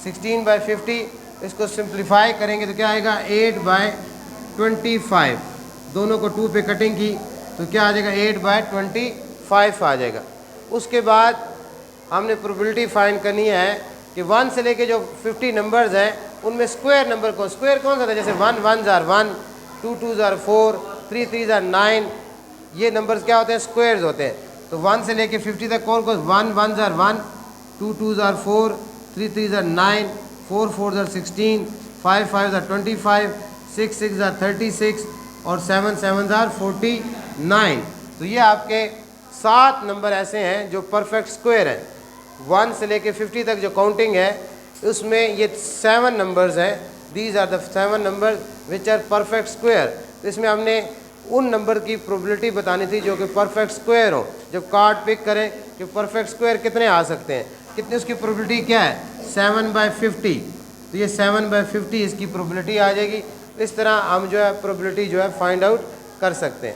16/50 इसको सिंप्लीफाई करेंगे तो क्या आएगा, 8/25। दोनों को 2 पे कटिंग की तो क्या आ जाएगा, 8/25 आ जाएगा। उसके बाद हमने प्रोबेबिलिटी फाइंड करनी है कि 1 से लेके जो 50 नंबर्स हैं उनमें स्क्वायर नंबर को, स्क्वायर कौन सा था, जैसे 1 1s are 1, 2 2s are 4, 3 3s are 9, ये नंबर्स क्या होते हैं, स्क्वायर्स होते हैं। तो 1 से लेके 50 तक कौन कौन, 1 1s are 1, 2 2s are 4, 3 3s are 9, 4 4s are 16, 5 5s are 25, 6 6s are 36 और 7 7s are 49। तो ये आपके 7 नंबर ऐसे हैं जो परफेक्ट स्क्वायर हैं। 1 से लेके 50 तक जो काउंटिंग है उसमें ये 7 नंबर्स हैं। These are the 7 number which are perfect square. तो इसमें हमने उन नंबर की प्रोबेबिलिटी बतानी थी जो कि परफेक्ट स्क्वायर हो। जब कार्ड पिक करें कि परफेक्ट स्क्वायर कितने आ सकते हैं, कितनी उसकी प्रोबेबिलिटी क्या है, 7/50। तो ये 7/50 इसकी प्रोबेबिलिटी आ जाएगी। इस तरह हम जो है प्रोबेबिलिटी जो है फाइंड आउट कर सकते हैं।